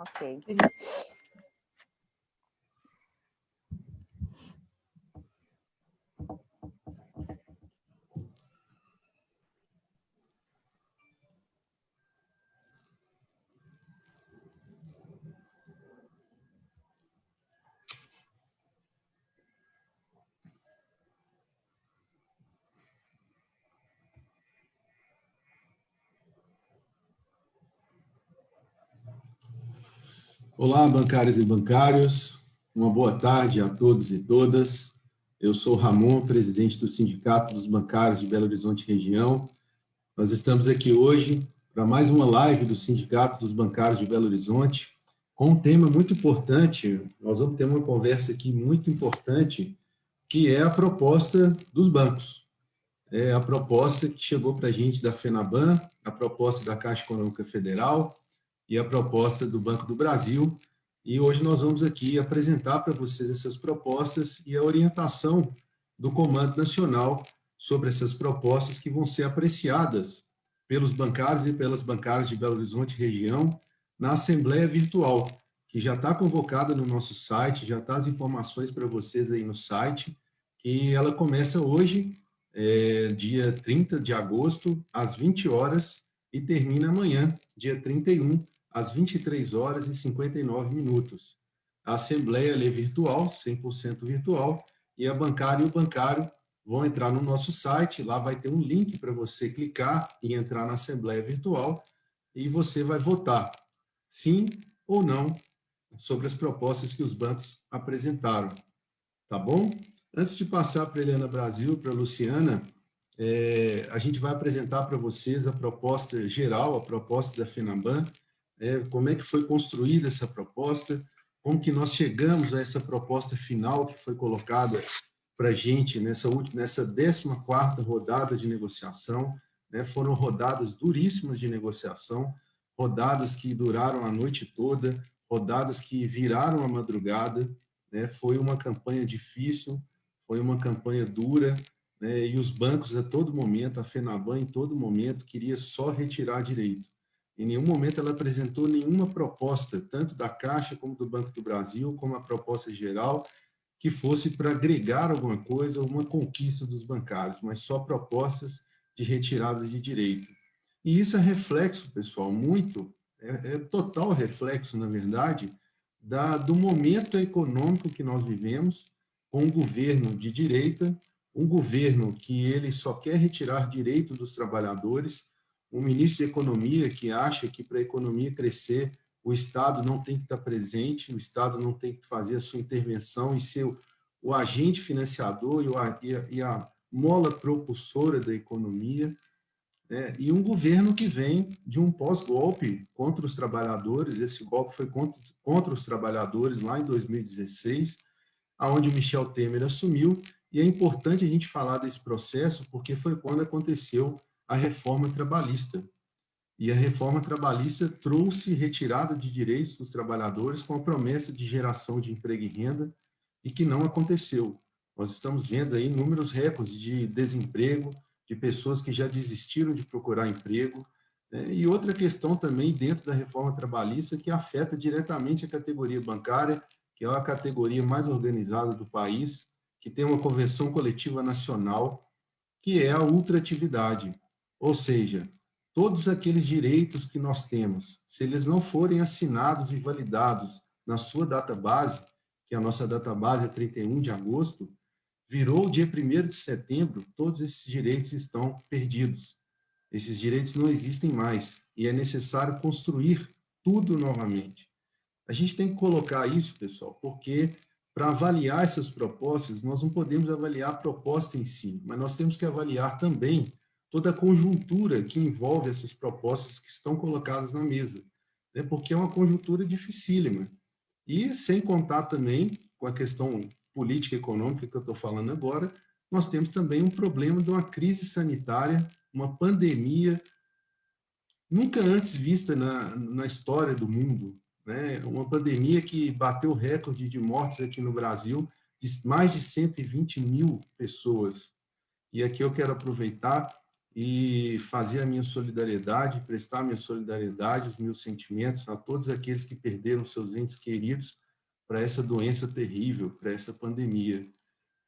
Ok. Olá, bancárias e bancários. Uma boa tarde a todos e todas. Eu sou Ramon, presidente do Sindicato dos Bancários de Belo Horizonte Região. Nós estamos aqui hoje para mais uma live do Sindicato dos Bancários de Belo Horizonte, com um tema muito importante. Nós vamos ter uma conversa aqui muito importante, que é a proposta dos bancos. É a proposta que chegou para a gente da FENABAN, a proposta da Caixa Econômica Federal e a proposta do Banco do Brasil. E hoje nós vamos aqui apresentar para vocês essas propostas e a orientação do Comando Nacional sobre essas propostas que vão ser apreciadas pelos bancários e pelas bancárias de Belo Horizonte região na Assembleia Virtual, que já está convocada no nosso site, já está as informações para vocês aí no site, e ela começa hoje, dia 30 de agosto, às 20 horas, e termina amanhã, dia 31, às 23 horas e 59 minutos. A Assembleia é virtual, 100% virtual, e a bancária e o bancário vão entrar no nosso site, lá vai ter um link para você clicar e entrar na Assembleia Virtual, e você vai votar sim ou não sobre as propostas que os bancos apresentaram. Tá bom? Antes de passar para a Eliana Brasil, para a Luciana, a gente vai apresentar para vocês a proposta geral, a proposta da FENABAN, como é que foi construída essa proposta, como que nós chegamos a essa proposta final que foi colocada para a gente nessa 14ª rodada de negociação, né? Foram rodadas duríssimas de negociação, rodadas que duraram a noite toda, rodadas que viraram a madrugada, né? Foi uma campanha difícil, foi uma campanha dura, né? E os bancos a todo momento, a FENABAN em todo momento queria só retirar direito. Em nenhum momento ela apresentou nenhuma proposta, tanto da Caixa como do Banco do Brasil, como a proposta geral, que fosse para agregar alguma coisa, uma conquista dos bancários, mas só propostas de retirada de direito. E isso é reflexo, pessoal, total reflexo, na verdade, do momento econômico que nós vivemos, com um governo de direita, um governo que ele só quer retirar direito dos trabalhadores, um ministro de Economia que acha que para a economia crescer o Estado não tem que estar presente, o Estado não tem que fazer a sua intervenção e ser o agente financiador e a mola propulsora da economia, né? E um governo que vem de um pós-golpe contra os trabalhadores. Esse golpe foi contra os trabalhadores lá em 2016, aonde o Michel Temer assumiu, e é importante a gente falar desse processo porque foi quando aconteceu a reforma trabalhista. E a reforma trabalhista trouxe retirada de direitos dos trabalhadores com a promessa de geração de emprego e renda, e que não aconteceu. Nós estamos vendo aí números recordes de desemprego, de pessoas que já desistiram de procurar emprego, né? E outra questão também dentro da reforma trabalhista que afeta diretamente a categoria bancária, que é a categoria mais organizada do país, que tem uma convenção coletiva nacional, que é a ultratividade, ou seja, todos aqueles direitos que nós temos, se eles não forem assinados e validados na sua database, que a nossa database é 31 de agosto, virou o dia 1º de setembro, todos esses direitos estão perdidos. Esses direitos não existem mais e é necessário construir tudo novamente. A gente tem que colocar isso, pessoal, porque para avaliar essas propostas, nós não podemos avaliar a proposta em si, mas nós temos que avaliar também toda a conjuntura que envolve essas propostas que estão colocadas na mesa, né? Porque é uma conjuntura dificílima. E sem contar também com a questão política e econômica que eu estou falando agora, nós temos também um problema de uma crise sanitária, uma pandemia nunca antes vista na história do mundo, né? Uma pandemia que bateu recorde de mortes aqui no Brasil, de mais de 120 mil pessoas. E aqui eu quero aproveitar e fazer a minha solidariedade, prestar a minha solidariedade, os meus sentimentos a todos aqueles que perderam seus entes queridos para essa doença terrível, para essa pandemia.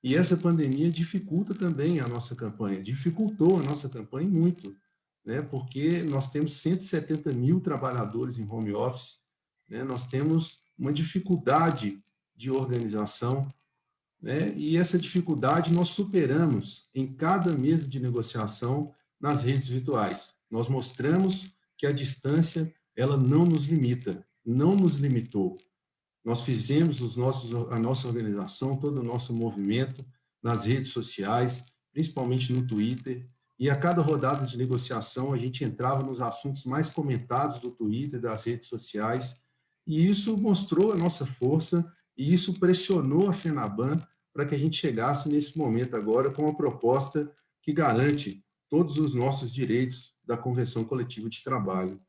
E essa pandemia dificulta também a nossa campanha, dificultou a nossa campanha muito, né? Porque nós temos 170 mil trabalhadores em home office, né? Nós temos uma dificuldade de organização, né? E essa dificuldade nós superamos em cada mesa de negociação nas redes virtuais. Nós mostramos que a distância ela não nos limita, não nos limitou. Nós fizemos a nossa organização, todo o nosso movimento nas redes sociais, principalmente no Twitter, e a cada rodada de negociação a gente entrava nos assuntos mais comentados do Twitter, das redes sociais, e isso mostrou a nossa força e isso pressionou a FENABAN para que a gente chegasse nesse momento agora com uma proposta que garante todos os nossos direitos da Convenção Coletiva de Trabalho.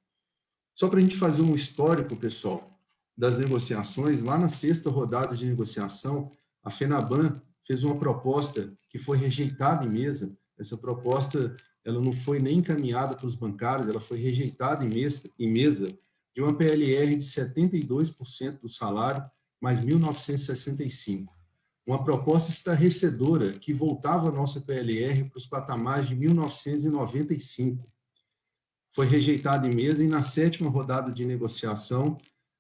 Só para a gente fazer um histórico, pessoal, das negociações, lá na sexta rodada de negociação, a FENABAN fez uma proposta que foi rejeitada em mesa. Essa proposta ela não foi nem encaminhada para os bancários, ela foi rejeitada em mesa de uma PLR de 72% do salário, mais 1.965. Uma proposta estarrecedora que voltava a nossa PLR para os patamares de 1995. Foi rejeitada em mesa e, na sétima rodada de negociação,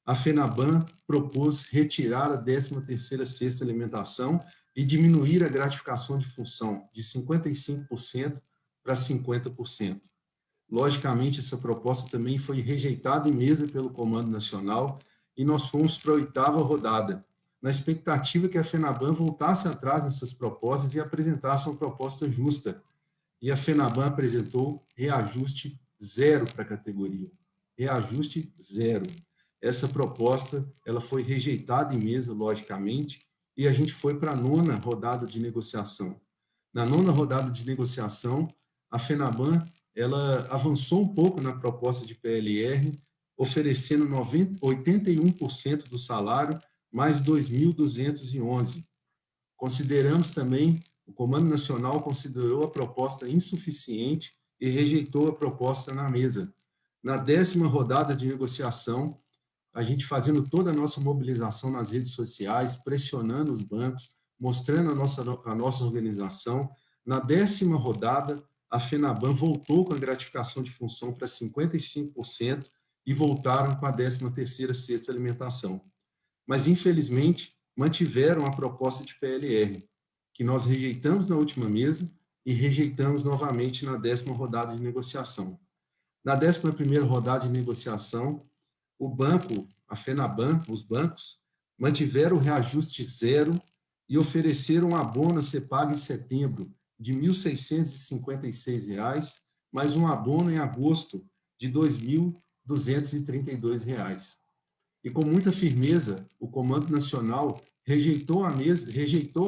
a FENABAN propôs retirar a 13ª cesta alimentação e diminuir a gratificação de função de 55% para 50%. Logicamente, essa proposta também foi rejeitada em mesa pelo Comando Nacional e nós fomos para a 8ª rodada, na expectativa que a FENABAN voltasse atrás nessas propostas e apresentasse uma proposta justa. E a FENABAN apresentou reajuste zero para a categoria. Reajuste zero. Essa proposta ela foi rejeitada em mesa, logicamente, e a gente foi para a 9ª rodada de negociação. Na 9ª rodada de negociação, a FENABAN ela avançou um pouco na proposta de PLR, oferecendo 81% do salário, mais 2.211. Consideramos também, o Comando Nacional considerou a proposta insuficiente e rejeitou a proposta na mesa. Na 10ª rodada de negociação, a gente fazendo toda a nossa mobilização nas redes sociais, pressionando os bancos, mostrando a nossa organização. Na 10ª rodada, a FENABAN voltou com a gratificação de função para 55% e voltaram com a 13ª cesta alimentação. Mas, infelizmente, mantiveram a proposta de PLR, que nós rejeitamos na última mesa e rejeitamos novamente na 10ª rodada de negociação. Na 11ª rodada de negociação, o banco, a FENABAN, os bancos, mantiveram o reajuste zero e ofereceram um abono a ser pago em setembro de R$ 1.656, mais um abono em agosto de R$ 2.232. E com muita firmeza, o Comando Nacional rejeitou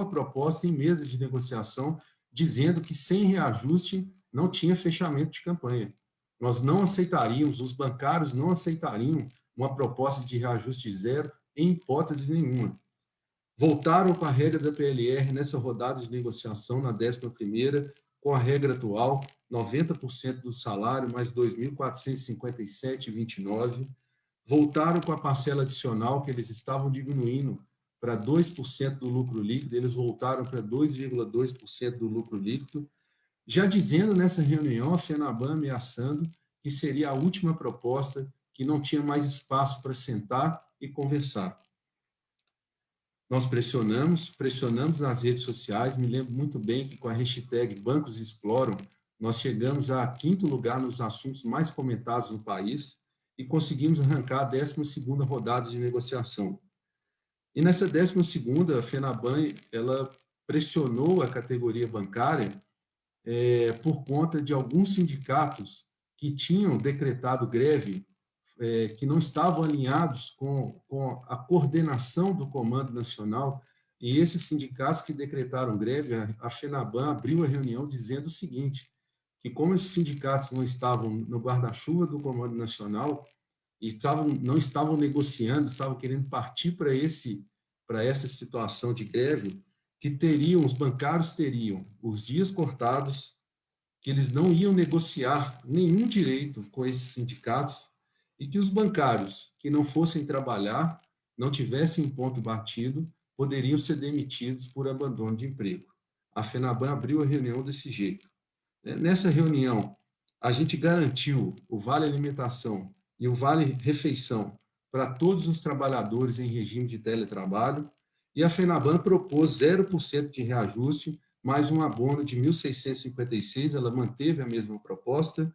a proposta em mesa de negociação, dizendo que sem reajuste não tinha fechamento de campanha. Nós não aceitaríamos, os bancários não aceitariam uma proposta de reajuste zero em hipótese nenhuma. Voltaram com a regra da PLR nessa rodada de negociação, na 11ª, com a regra atual, 90% do salário, mais 2.457,29. Voltaram com a parcela adicional que eles estavam diminuindo para 2% do lucro líquido, eles voltaram para 2,2% do lucro líquido, já dizendo nessa reunião, a FENABAN ameaçando que seria a última proposta, que não tinha mais espaço para sentar e conversar. Nós pressionamos nas redes sociais, me lembro muito bem que com a hashtag Bancos Exploram, nós chegamos a 5º lugar nos assuntos mais comentados no país e conseguimos arrancar a 12ª rodada de negociação. E nessa 12ª, a FENABAN ela pressionou a categoria bancária por conta de alguns sindicatos que tinham decretado greve, que não estavam alinhados com a coordenação do Comando Nacional, e esses sindicatos que decretaram greve, a FENABAN abriu a reunião dizendo o seguinte, que como esses sindicatos não estavam no guarda-chuva do Comando Nacional, e não estavam negociando, estavam querendo partir para essa situação de greve, que os bancários teriam os dias cortados, que eles não iam negociar nenhum direito com esses sindicatos e que os bancários que não fossem trabalhar, não tivessem ponto batido, poderiam ser demitidos por abandono de emprego. A FENABAN abriu a reunião desse jeito. Nessa reunião, a gente garantiu o Vale Alimentação e o Vale Refeição para todos os trabalhadores em regime de teletrabalho, e a FENABAN propôs 0% de reajuste, mais um abono de 1.656, ela manteve a mesma proposta,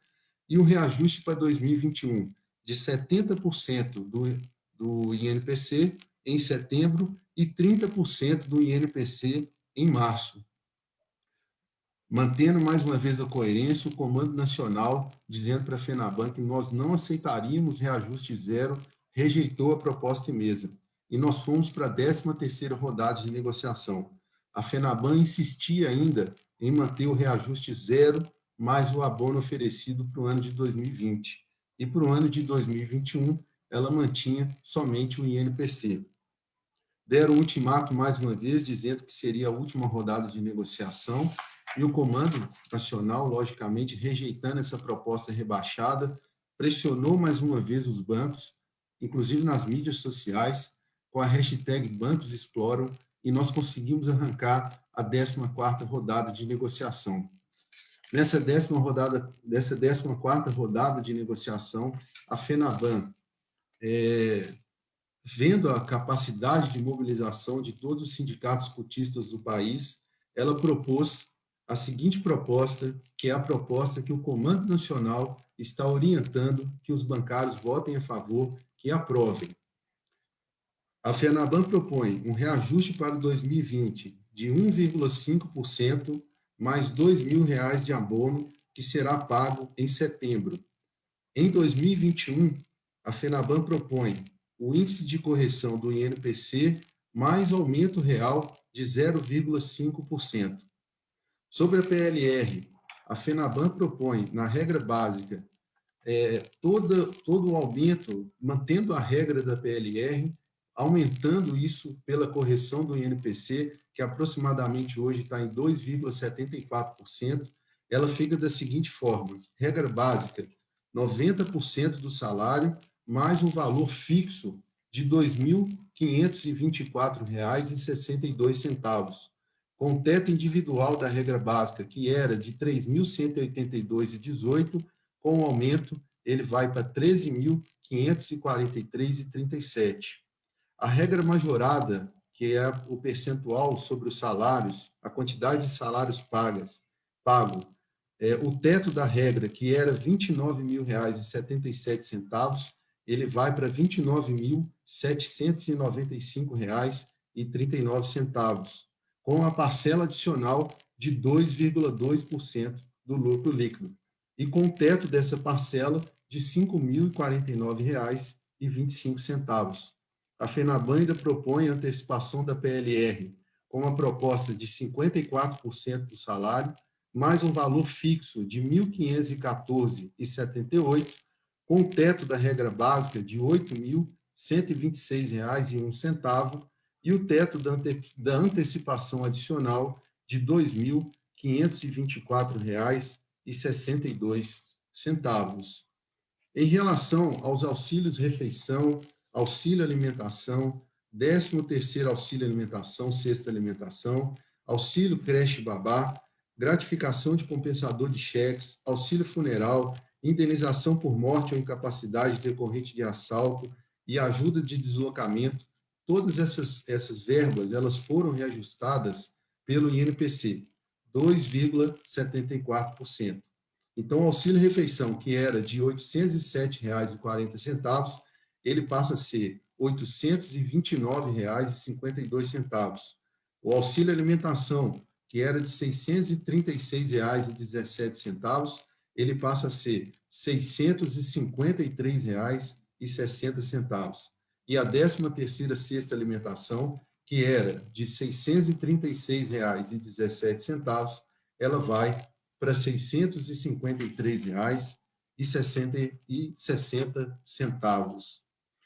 e o reajuste para 2021 de 70% do INPC em setembro e 30% do INPC em março. Mantendo mais uma vez a coerência, o Comando Nacional, dizendo para a FENABAN que nós não aceitaríamos reajuste zero, rejeitou a proposta em mesa. E nós fomos para a 13ª rodada de negociação. A FENABAN insistia ainda em manter o reajuste zero, mais o abono oferecido para o ano de 2020. E para o ano de 2021, ela mantinha somente o INPC. Deram um ultimato mais uma vez, dizendo que seria a última rodada de negociação, e o Comando Nacional, logicamente, rejeitando essa proposta rebaixada, pressionou mais uma vez os bancos, inclusive nas mídias sociais, com a hashtag Bancos Exploram, e nós conseguimos arrancar a 14ª rodada de negociação. Nessa 14ª rodada de negociação, a FENABAN, vendo a capacidade de mobilização de todos os sindicatos cotistas do país, ela propôs a seguinte proposta, que é a proposta que o Comando Nacional está orientando que os bancários votem a favor, que aprovem. A FENABAN propõe um reajuste para 2020 de 1,5%, mais R$ 2.000 de abono, que será pago em setembro. Em 2021, a FENABAN propõe o índice de correção do INPC mais aumento real de 0,5%. Sobre a PLR, a FENABAN propõe, na regra básica, todo o aumento, mantendo a regra da PLR, aumentando isso pela correção do INPC, que aproximadamente hoje está em 2,74%, ela fica da seguinte forma: regra básica, 90% do salário, mais um valor fixo de R$ 2.524,62, com teto individual da regra básica, que era de R$ 3.182,18, com o aumento, ele vai para R$ 13.543,37. A regra majorada, que é o percentual sobre os salários, a quantidade de salários pago, o teto da regra, que era R$ 29.077, ele vai para R$ 29.795,39, com a parcela adicional de 2,2% do lucro líquido, e com o teto dessa parcela de R$ 5.049,25. A FENABAN ainda propõe a antecipação da PLR com uma proposta de 54% do salário, mais um valor fixo de R$ 1.514,78, com o teto da regra básica de R$ 8.126,01 e o teto da antecipação adicional de R$ 2.524,62. Em relação aos auxílios refeição, auxílio alimentação, 13º auxílio alimentação, sexta alimentação, auxílio creche babá, gratificação de compensador de cheques, auxílio funeral, indenização por morte ou incapacidade decorrente de assalto e ajuda de deslocamento, todas essas verbas, elas foram reajustadas pelo INPC, 2,74%. Então, o auxílio refeição, que era de R$ 807,40, ele passa a ser R$ 829,52. O auxílio alimentação, que era de R$ 636,17, ele passa a ser R$ 653,60. E a 13ª cesta alimentação, que era de R$ 636,17, ela vai para R$ 653,60.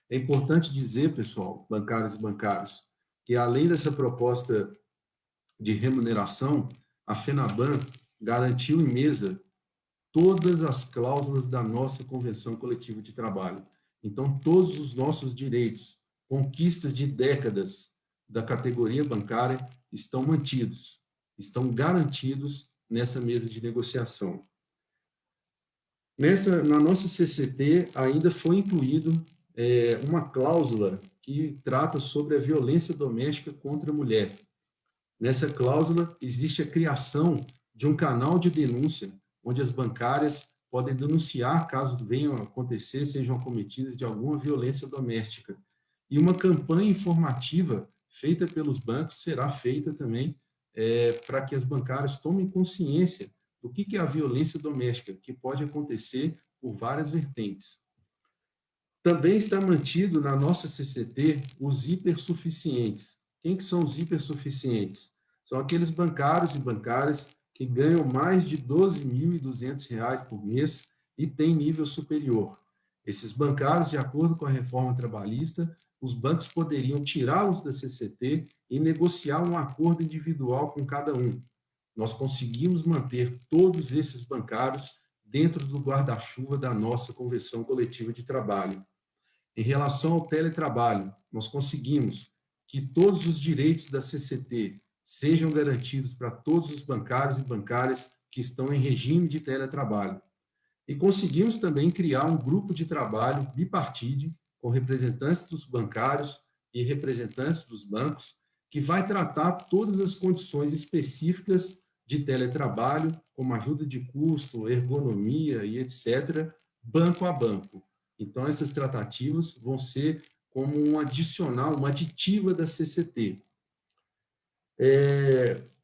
É importante dizer, pessoal, bancários e bancários, que além dessa proposta de remuneração, a FENABAN garantiu em mesa todas as cláusulas da nossa Convenção Coletiva de Trabalho. Então, todos os nossos direitos, conquistas de décadas da categoria bancária, estão mantidos, estão garantidos nessa mesa de negociação. Na nossa CCT, ainda foi incluído uma cláusula que trata sobre a violência doméstica contra a mulher. Nessa cláusula, existe a criação de um canal de denúncia, onde as bancárias podem denunciar caso venham a acontecer, sejam acometidas de alguma violência doméstica. E uma campanha informativa feita pelos bancos será feita também para que as bancárias tomem consciência do que é a violência doméstica, que pode acontecer por várias vertentes. Também está mantido na nossa CCT os hipersuficientes. Quem que são os hipersuficientes? São aqueles bancários e bancárias que ganham mais de R$ 12.200 por mês e têm nível superior. Esses bancários, de acordo com a reforma trabalhista, os bancos poderiam tirá-los da CCT e negociar um acordo individual com cada um. Nós conseguimos manter todos esses bancários dentro do guarda-chuva da nossa Convenção Coletiva de Trabalho. Em relação ao teletrabalho, nós conseguimos que todos os direitos da CCT sejam garantidos para todos os bancários e bancárias que estão em regime de teletrabalho. E conseguimos também criar um grupo de trabalho bipartite, com representantes dos bancários e representantes dos bancos, que vai tratar todas as condições específicas de teletrabalho, como ajuda de custo, ergonomia e etc., banco a banco. Então, essas tratativas vão ser como um adicional, uma aditiva da CCT.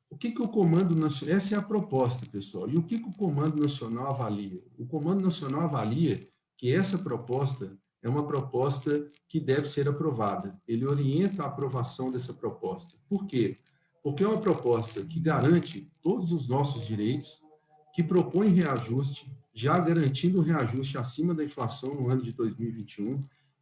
O que o Comando Nacional... Essa é a proposta, pessoal. E o que o Comando Nacional avalia? O Comando Nacional avalia que essa proposta é uma proposta que deve ser aprovada. Ele orienta a aprovação dessa proposta. Por quê? Porque é uma proposta que garante todos os nossos direitos, que propõe reajuste, já garantindo um reajuste acima da inflação no ano de 2021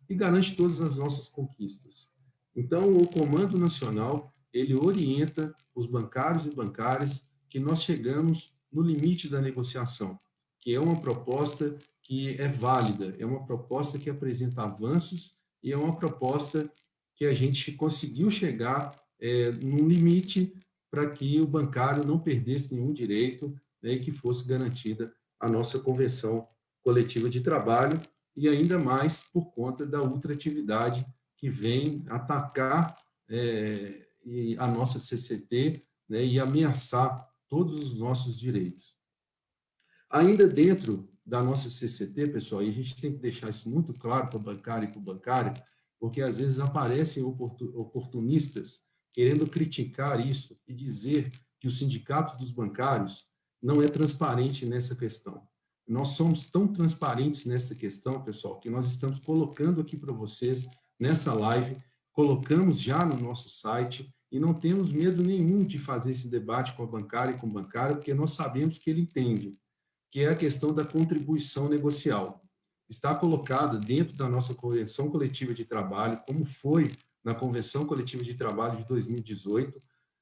e garante todas as nossas conquistas. Então, o Comando Nacional, ele orienta os bancários e bancárias que nós chegamos no limite da negociação, que é uma proposta que é válida, é uma proposta que apresenta avanços e é uma proposta que a gente conseguiu chegar num limite para que o bancário não perdesse nenhum direito, né, e que fosse garantida a nossa Convenção Coletiva de Trabalho, e ainda mais por conta da ultratividade que vem atacar a nossa CCT, né, e ameaçar todos os nossos direitos. Ainda dentro da nossa CCT, pessoal, e a gente tem que deixar isso muito claro para o bancário e para o bancário, porque às vezes aparecem oportunistas querendo criticar isso e dizer que o Sindicato dos Bancários não é transparente nessa questão. Nós somos tão transparentes nessa questão, pessoal, que nós estamos colocando aqui para vocês nessa live, colocamos já no nosso site e não temos medo nenhum de fazer esse debate com a bancária e com o bancário, porque nós sabemos que ele entende, que é a questão da contribuição negocial. Está colocada dentro da nossa Convenção Coletiva de Trabalho, como foi na Convenção Coletiva de Trabalho de 2018,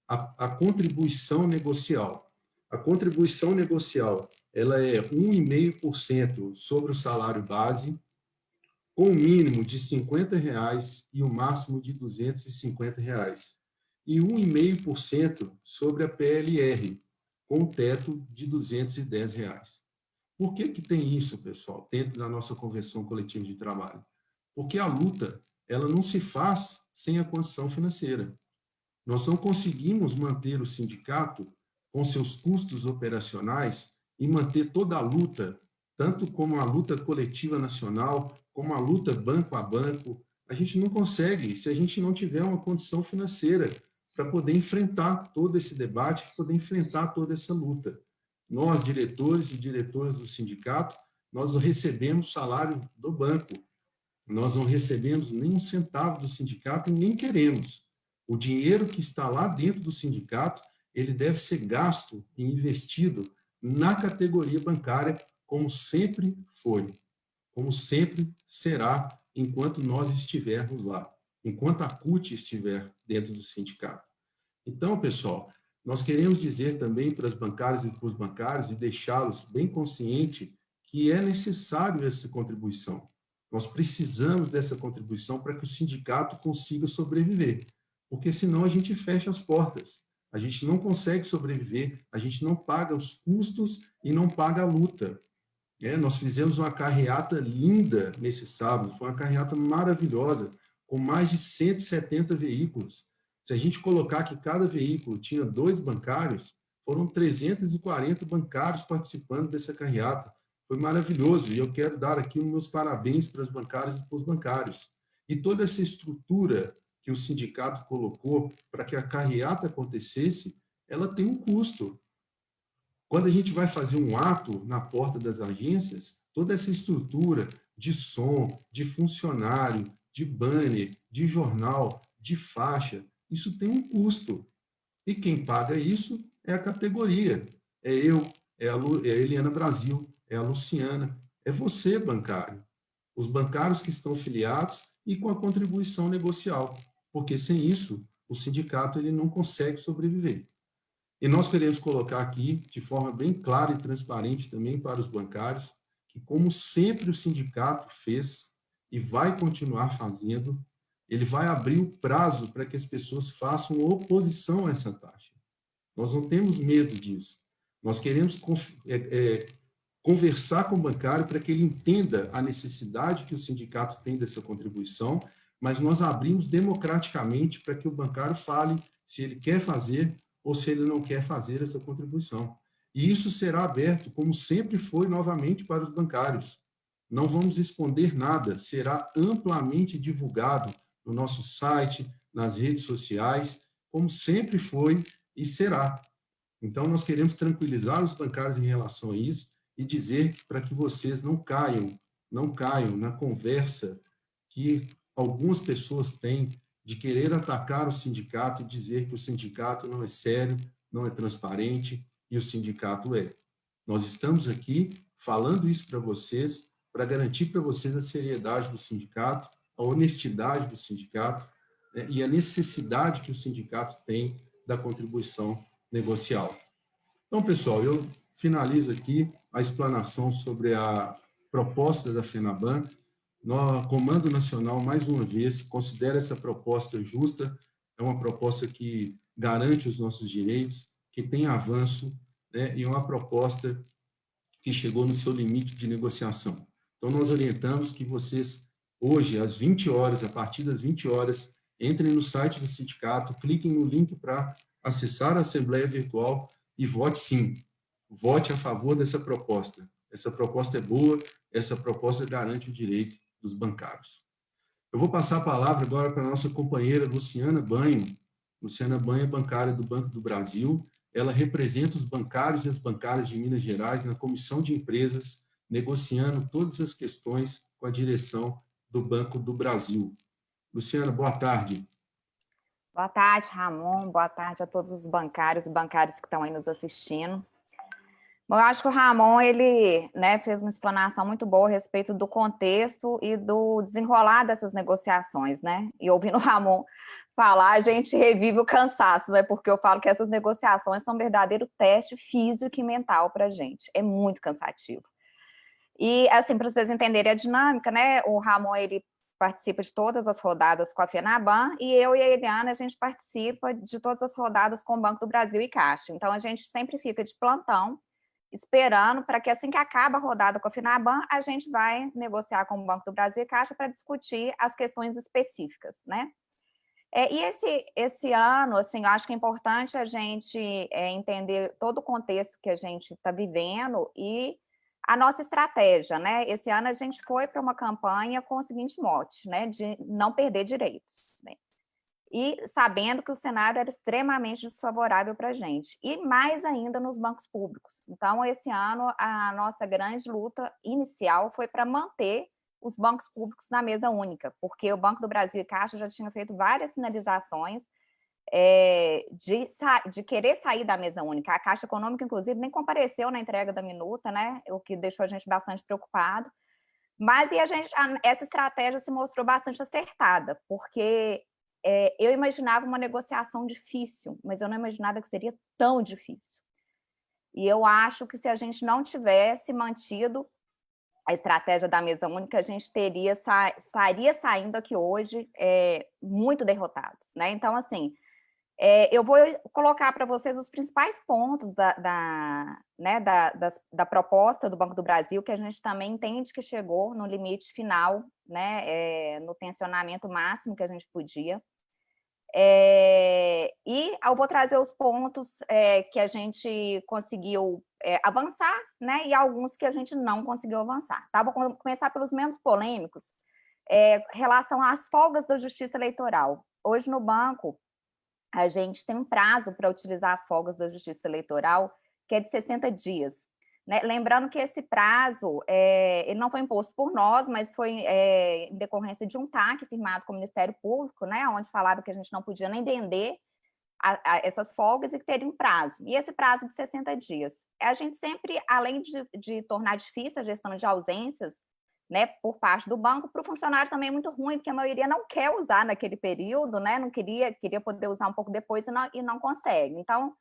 a contribuição negocial. A contribuição negocial, ela é 1,5% sobre o salário base, com o mínimo de R$ 50,00 e o máximo de R$ 250,00. E 1,5% sobre a PLR, com um teto de R$ 210,00. Por que tem isso, pessoal, dentro da nossa Convenção Coletiva de Trabalho? Porque a luta, ela não se faz sem a condição financeira. Nós não conseguimos manter o sindicato com seus custos operacionais e manter toda a luta, tanto como a luta coletiva nacional, como a luta banco a banco. A gente não consegue se a gente não tiver uma condição financeira para poder enfrentar todo esse debate, para poder enfrentar toda essa luta. Nós, diretores e diretoras do sindicato, nós não recebemos salário do banco, nós não recebemos nem um centavo do sindicato e nem queremos. O dinheiro que está lá dentro do sindicato, ele deve ser gasto e investido na categoria bancária, como sempre foi, como sempre será, enquanto nós estivermos lá, enquanto a CUT estiver dentro do sindicato. Então, pessoal, Nós queremos dizer também para as bancárias e para os bancários e deixá-los bem conscientes que é necessário essa contribuição. Nós precisamos dessa contribuição para que o sindicato consiga sobreviver, porque senão a gente fecha as portas. A gente não consegue sobreviver, a gente não paga os custos e não paga a luta. Nós fizemos uma carreata linda nesse sábado, foi uma carreata maravilhosa, com mais de 170 veículos. Se a gente colocar que cada veículo tinha 2 bancários, foram 340 bancários participando dessa carreata. Foi maravilhoso, e eu quero dar aqui os meus parabéns para as bancárias e para os bancários. E toda essa estrutura que o sindicato colocou para que a carreata acontecesse, ela tem um custo. Quando a gente vai fazer um ato na porta das agências, toda essa estrutura de som, de funcionário, de banner, de jornal, de faixa, isso tem um custo. E quem paga isso é a categoria. É eu, é a Eliana Brasil, é a Luciana, é você, bancário. Os bancários que estão filiados e com a contribuição negocial. Porque sem isso, o sindicato ele não consegue sobreviver. E nós queremos colocar aqui, de forma bem clara e transparente também para os bancários, que como sempre o sindicato fez e vai continuar fazendo, ele vai abrir o prazo para que as pessoas façam oposição a essa taxa. Nós não temos medo disso. Nós queremos conversar com o bancário para que ele entenda a necessidade que o sindicato tem dessa contribuição, mas nós abrimos democraticamente para que o bancário fale se ele quer fazer ou se ele não quer fazer essa contribuição. E isso será aberto, como sempre foi, novamente, para os bancários. Não vamos esconder nada, será amplamente divulgado no nosso site, nas redes sociais, como sempre foi e será. Então, nós queremos tranquilizar os bancários em relação a isso e dizer para que vocês não caiam na conversa que algumas pessoas têm de querer atacar o sindicato e dizer que o sindicato não é sério, não é transparente, e o sindicato é. Nós estamos aqui falando isso para vocês, para garantir para vocês a seriedade do sindicato, a honestidade do sindicato, né, e a necessidade que o sindicato tem da contribuição negocial. Então, pessoal, eu finalizo aqui a explanação sobre a proposta da FENABAN. O Comando Nacional, mais uma vez, considera essa proposta justa, é uma proposta que garante os nossos direitos, que tem avanço, né, e uma proposta que chegou no seu limite de negociação. Então, nós orientamos que vocês, hoje, às 20 horas, a partir das 20 horas, entrem no site do sindicato, cliquem no link para acessar a Assembleia Virtual e vote sim. Vote a favor dessa proposta. Essa proposta é boa, essa proposta garante o direito dos bancários. Eu vou passar a palavra agora para a nossa companheira Luciana Banho. Luciana Banho é bancária do Banco do Brasil. Ela representa os bancários e as bancárias de Minas Gerais na Comissão de Empresas, negociando todas as questões com a direção do Banco do Brasil. Luciana, boa tarde. Boa tarde, Ramon. Boa tarde a todos os bancários e bancárias que estão aí nos assistindo. Bom, eu acho que o Ramon, ele, né, fez uma explanação muito boa a respeito do contexto e do desenrolar dessas negociações, né? E ouvindo o Ramon falar, a gente revive o cansaço, né? Porque eu falo que essas negociações são um verdadeiro teste físico e mental para a gente. É muito cansativo. E, assim, para vocês entenderem a dinâmica, né? O Ramon, ele participa de todas as rodadas com a FENABAN, e eu e a Eliana, a gente participa de todas as rodadas com o Banco do Brasil e Caixa. Então, a gente sempre fica de plantão, esperando para que, assim que acaba a rodada com a FENABAN, a gente vai negociar com o Banco do Brasil e Caixa para discutir as questões específicas, né? E esse ano, assim, eu acho que é importante a gente entender todo o contexto que a gente está vivendo e a nossa estratégia, né? Esse ano a gente foi para uma campanha com o seguinte mote, né? De não perder direitos, né? E sabendo que o cenário era extremamente desfavorável para a gente, e mais ainda nos bancos públicos. Então, esse ano, a nossa grande luta inicial foi para manter os bancos públicos na mesa única, porque o Banco do Brasil e Caixa já tinha feito várias sinalizações de querer sair da mesa única. A Caixa Econômica, inclusive, nem compareceu na entrega da minuta, né? O que deixou a gente bastante preocupado. Mas essa estratégia se mostrou bastante acertada, porque eu imaginava uma negociação difícil, mas eu não imaginava que seria tão difícil. E eu acho que se a gente não tivesse mantido a estratégia da mesa única, a gente estaria saindo aqui hoje muito derrotados, né? Então, assim, eu vou colocar para vocês os principais pontos da proposta do Banco do Brasil, que a gente também entende que chegou no limite final, né, no tensionamento máximo que a gente podia. E eu vou trazer os pontos que a gente conseguiu avançar, né, e alguns que a gente não conseguiu avançar. Tá? Vou começar pelos menos polêmicos, relação às folgas da Justiça Eleitoral. Hoje, no banco, a gente tem um prazo para utilizar as folgas da Justiça Eleitoral, que é de 60 dias. Né? Lembrando que esse prazo, ele não foi imposto por nós, mas foi em decorrência de um TAC firmado com o Ministério Público, né, onde falava que a gente não podia nem vender essas folgas e que teria um prazo. E esse prazo de 60 dias. A gente sempre, além de tornar difícil a gestão de ausências, né, por parte do banco, para o funcionário também é muito ruim, porque a maioria não quer usar naquele período, né, não queria poder usar um pouco depois e não consegue. Então,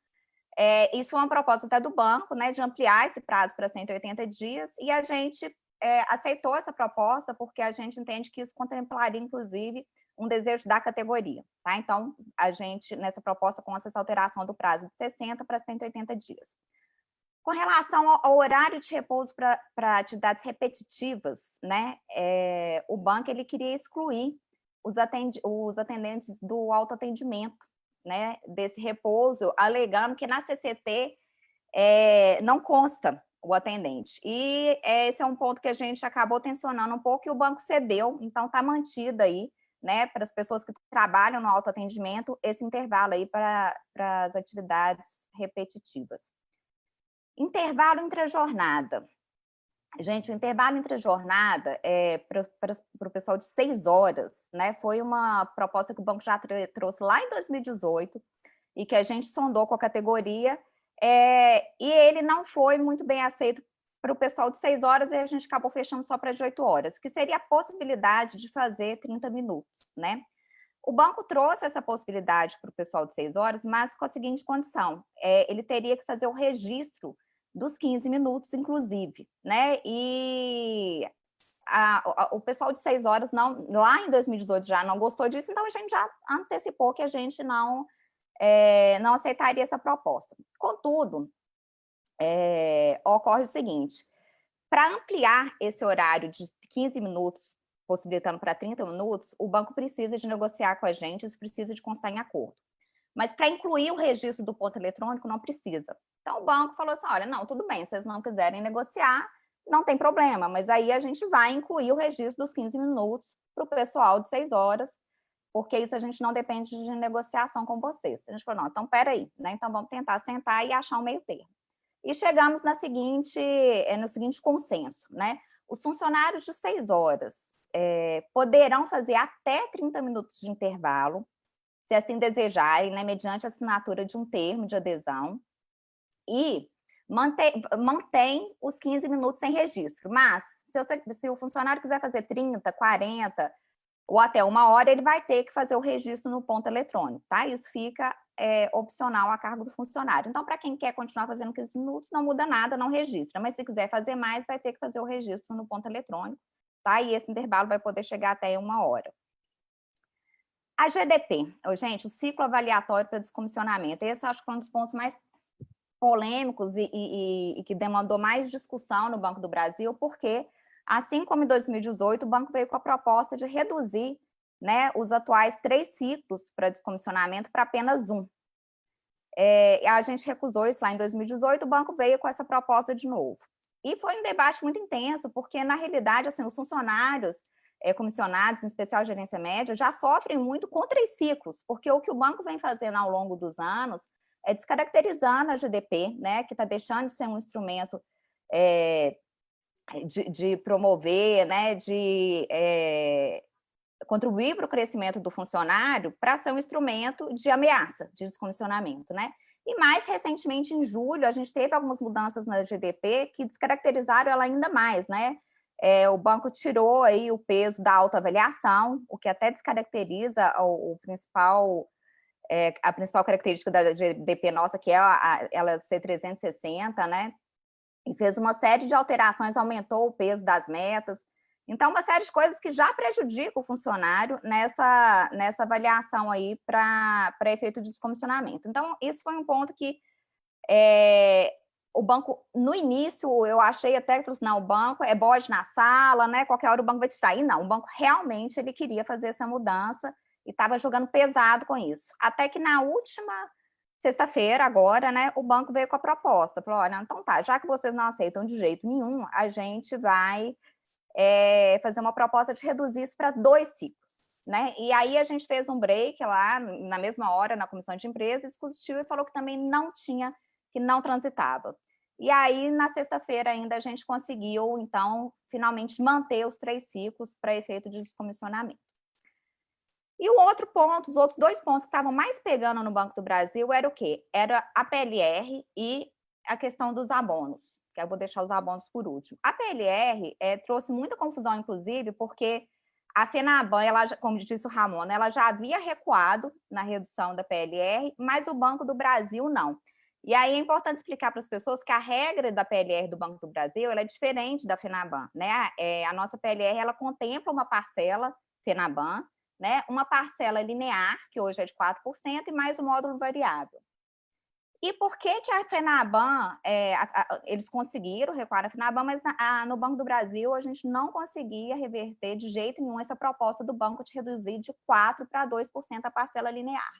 isso foi uma proposta até do banco, né, de ampliar esse prazo para 180 dias, e a gente aceitou essa proposta porque a gente entende que isso contemplaria, inclusive, um desejo da categoria. Tá? Então, a gente, nessa proposta, com essa alteração do prazo de 60 para 180 dias. Com relação ao horário de repouso para atividades repetitivas, né, o banco ele queria excluir os atendentes do autoatendimento, né, desse repouso, alegando que na CCT não consta o atendente. E esse é um ponto que a gente acabou tensionando um pouco e o banco cedeu, então está mantido aí, né, para as pessoas que trabalham no autoatendimento, esse intervalo aí para as atividades repetitivas. Intervalo entre a jornada. Gente, o intervalo entre a jornada para o pessoal de 6 horas, né? Foi uma proposta que o banco já trouxe lá em 2018 e que a gente sondou com a categoria, e ele não foi muito bem aceito para o pessoal de 6 horas e a gente acabou fechando só para de 8 horas, que seria a possibilidade de fazer 30 minutos, né? O banco trouxe essa possibilidade para o pessoal de 6 horas, mas com a seguinte condição, ele teria que fazer o registro dos 15 minutos, inclusive, né? E o pessoal de 6 horas, não, lá em 2018, já não gostou disso, então a gente já antecipou que a gente não aceitaria essa proposta. Contudo, ocorre o seguinte, para ampliar esse horário de 15 minutos, possibilitando para 30 minutos, o banco precisa de negociar com a gente, isso precisa de constar em acordo. Mas para incluir o registro do ponto eletrônico, não precisa. Então, o banco falou assim, olha, não, tudo bem, se vocês não quiserem negociar, não tem problema, mas aí a gente vai incluir o registro dos 15 minutos para o pessoal de 6 horas, porque isso a gente não depende de negociação com vocês. A gente falou, não, então peraí, né? Então vamos tentar sentar e achar um meio termo. E chegamos no seguinte consenso, né? Os funcionários de 6 horas poderão fazer até 30 minutos de intervalo, se assim desejarem, né, mediante a assinatura de um termo de adesão, e mantém os 15 minutos sem registro. Mas, se o funcionário quiser fazer 30, 40 ou até 1 hora, ele vai ter que fazer o registro no ponto eletrônico, tá? Isso fica opcional a cargo do funcionário. Então, para quem quer continuar fazendo 15 minutos, não muda nada, não registra. Mas se quiser fazer mais, vai ter que fazer o registro no ponto eletrônico, tá? E esse intervalo vai poder chegar até 1 hora. A GDP, gente, o ciclo avaliatório para descomissionamento, esse acho que foi um dos pontos mais polêmicos e que demandou mais discussão no Banco do Brasil, porque, assim como em 2018, o banco veio com a proposta de reduzir, né, os atuais 3 ciclos para descomissionamento para apenas 1. A gente recusou isso lá em 2018, o banco veio com essa proposta de novo. E foi um debate muito intenso, porque, na realidade, assim, os funcionários comissionados, em especial gerência média, já sofrem muito com 3 ciclos, porque o que o banco vem fazendo ao longo dos anos é descaracterizando a GDP, né, que está deixando de ser um instrumento de promover, né, de contribuir para o crescimento do funcionário, para ser um instrumento de ameaça, de descomissionamento, né? E mais recentemente, em julho, a gente teve algumas mudanças na GDP que descaracterizaram ela ainda mais, né? o banco tirou aí o peso da autoavaliação, o que até descaracteriza a principal característica da GDP nossa, que é ela ser 360, né? E fez uma série de alterações, aumentou o peso das metas. Então, uma série de coisas que já prejudicam o funcionário nessa avaliação aí para efeito de descomissionamento. Então, isso foi um ponto que o banco, no início, eu achei até que falou assim, não, o banco é bode na sala, né? Qualquer hora o banco vai te trair. Não, o banco realmente ele queria fazer essa mudança e estava jogando pesado com isso. Até que na última sexta-feira, agora, né, o banco veio com a proposta. Falou, olha, então tá, já que vocês não aceitam de jeito nenhum, a gente vai fazer uma proposta de reduzir isso para 2 ciclos. Né? E aí a gente fez um break lá, na mesma hora, na comissão de empresa, discutiu e falou que também que não transitava. E aí, na sexta-feira ainda, a gente conseguiu, então, finalmente manter os 3 ciclos para efeito de descomissionamento. E o outro ponto, os outros 2 pontos que estavam mais pegando no Banco do Brasil era o quê? Era a PLR e a questão dos abonos, que eu vou deixar os abonos por último. A PLR trouxe muita confusão, inclusive, porque a FENABAN, ela, como disse o Ramon, ela já havia recuado na redução da PLR, mas o Banco do Brasil não. E aí é importante explicar para as pessoas que a regra da PLR do Banco do Brasil ela é diferente da FENABAN. Né? A nossa PLR ela contempla uma parcela FENABAN, né? Uma parcela linear, que hoje é de 4%, e mais o módulo variável. E por que a FENABAN, eles conseguiram recuar a FENABAN, mas no Banco do Brasil a gente não conseguia reverter de jeito nenhum essa proposta do banco de reduzir de 4% para 2% a parcela linear.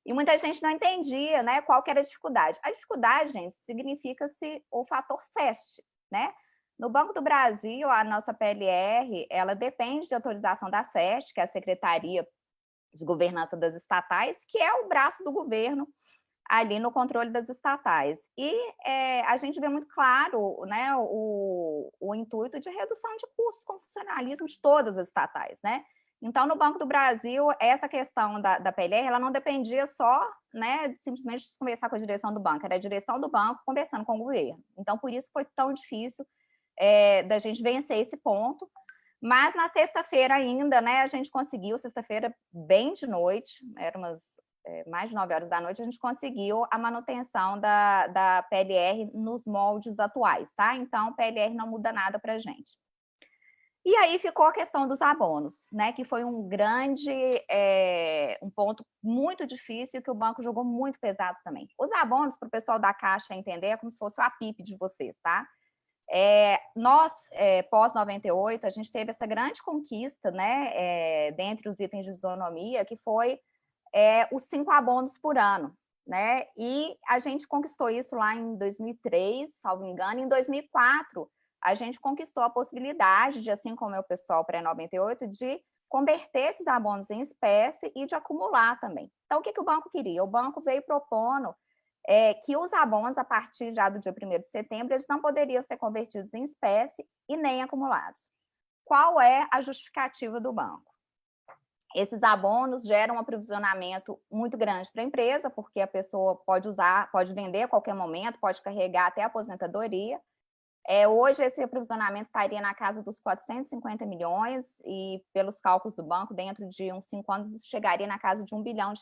E muita gente não entendia, né, qual que era a dificuldade. A dificuldade, gente, significa-se o fator SEST, né? No Banco do Brasil, a nossa PLR, ela depende de autorização da SEST, que é a Secretaria de Governança das Estatais, que é o braço do governo ali no controle das estatais. E a gente vê muito claro, né, o intuito de redução de custos com o funcionalismo de todas as estatais, né? Então, no Banco do Brasil, essa questão da PLR, ela não dependia só, né, simplesmente de conversar com a direção do banco, era a direção do banco conversando com o governo. Então, por isso foi tão difícil da gente vencer esse ponto. Mas na sexta-feira ainda, né, a gente conseguiu, sexta-feira bem de noite, eram mais de 9 horas da noite, a gente conseguiu a manutenção da PLR nos moldes atuais, tá? Então, PLR não muda nada para a gente. E aí ficou a questão dos abonos, né? Que foi um ponto muito difícil que o banco jogou muito pesado também. Os abonos, para o pessoal da Caixa entender, é como se fosse o APIP de vocês, tá? Nós, pós-98, a gente teve essa grande conquista, né? Dentre os itens de isonomia, que foi os 5 abonos por ano, né? E a gente conquistou isso lá em 2003, salvo engano, em 2004 a gente conquistou a possibilidade de, assim como é o pessoal pré-98, de converter esses abonos em espécie e de acumular também. Então, o que o banco queria? O banco veio propondo que os abonos, a partir já do dia 1º de setembro, eles não poderiam ser convertidos em espécie e nem acumulados. Qual é a justificativa do banco? Esses abonos geram um aprovisionamento muito grande para a empresa, porque a pessoa pode usar, pode vender a qualquer momento, pode carregar até a aposentadoria. Hoje, esse aprovisionamento estaria na casa dos 450 milhões e, pelos cálculos do banco, dentro de uns 5 anos, isso chegaria na casa de R$1 bilhão,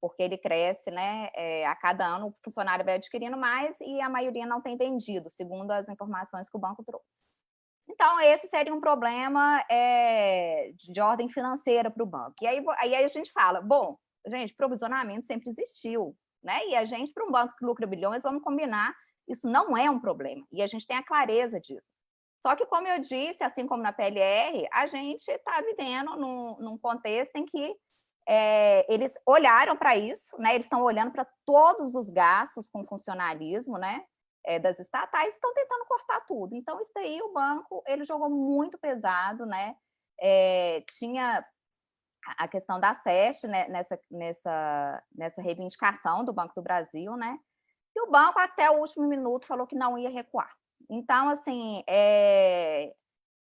porque ele cresce, né? A cada ano o funcionário vai adquirindo mais e a maioria não tem vendido, segundo as informações que o banco trouxe. Então, esse seria um problema de ordem financeira para o banco. E aí a gente fala, bom, gente, provisionamento sempre existiu, né? E a gente, para um banco que lucra bilhões, vamos combinar, isso não é um problema. E a gente tem a clareza disso. Só que, como eu disse, assim como na PLR, a gente está vivendo num contexto em que eles olharam para isso, né? Eles estão olhando para todos os gastos com funcionalismo, né? Das estatais, estão tentando cortar tudo. Então, isso aí, o banco, ele jogou muito pesado, né? Tinha a questão da SEST, né? nessa reivindicação do Banco do Brasil, né? E o banco, até o último minuto, falou que não ia recuar. Então, assim,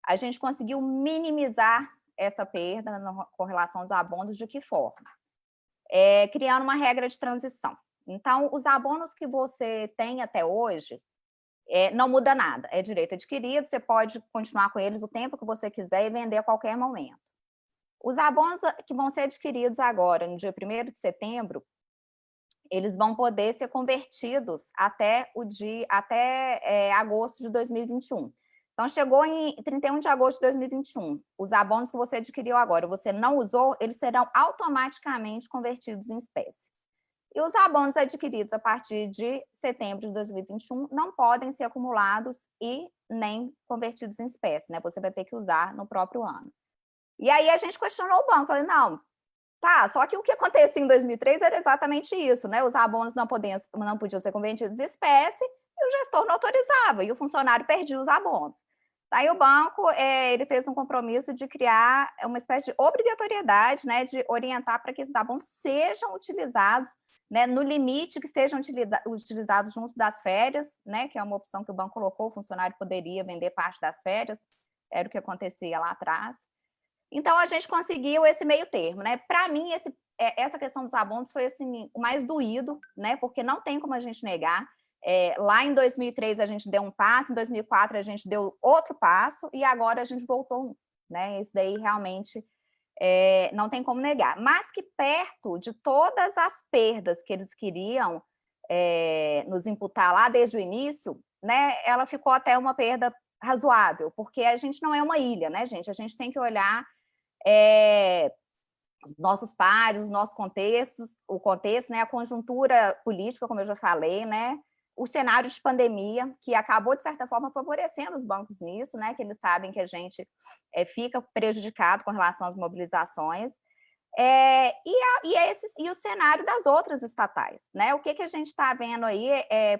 a gente conseguiu minimizar essa perda com relação aos abonos. De que forma? Criando uma regra de transição. Então, os abonos que você tem até hoje, não muda nada, é direito adquirido, você pode continuar com eles o tempo que você quiser e vender a qualquer momento. Os abonos que vão ser adquiridos agora, no dia 1º de setembro, eles vão poder ser convertidos até agosto de 2021. Então, chegou em 31 de agosto de 2021, os abonos que você adquiriu agora, você não usou, eles serão automaticamente convertidos em espécie. E os abonos adquiridos a partir de setembro de 2021 não podem ser acumulados e nem convertidos em espécie, né? Você vai ter que usar no próprio ano. E aí a gente questionou o banco, falei, não, tá, só que o que acontecia em 2003 era exatamente isso, né? Os abonos não podiam ser convertidos em espécie e o gestor não autorizava, e o funcionário perdia os abonos. Aí o banco ele fez um compromisso de criar uma espécie de obrigatoriedade, né, de orientar para que esses abonos sejam utilizados, né, no limite que sejam utilizados junto das férias, né, que é uma opção que o banco colocou, o funcionário poderia vender parte das férias, era o que acontecia lá atrás. Então, a gente conseguiu esse meio termo, né? Para mim, essa questão dos abonos foi assim, o mais doído, né? Porque não tem como a gente negar. Lá em 2003 a gente deu um passo, em 2004 a gente deu outro passo e agora a gente voltou um, né? Isso daí realmente não tem como negar. Mas que perto de todas as perdas que eles queriam nos imputar lá desde o início, né? Ela ficou até uma perda razoável, porque a gente não é uma ilha, né, gente? A gente tem que olhar os nossos pares, os nossos contextos, o contexto, né, a conjuntura política, como eu já falei, né, o cenário de pandemia, que acabou, de certa forma, favorecendo os bancos nisso, né, que eles sabem que a gente fica prejudicado com relação às mobilizações, e o cenário das outras estatais, né, o que a gente está vendo aí,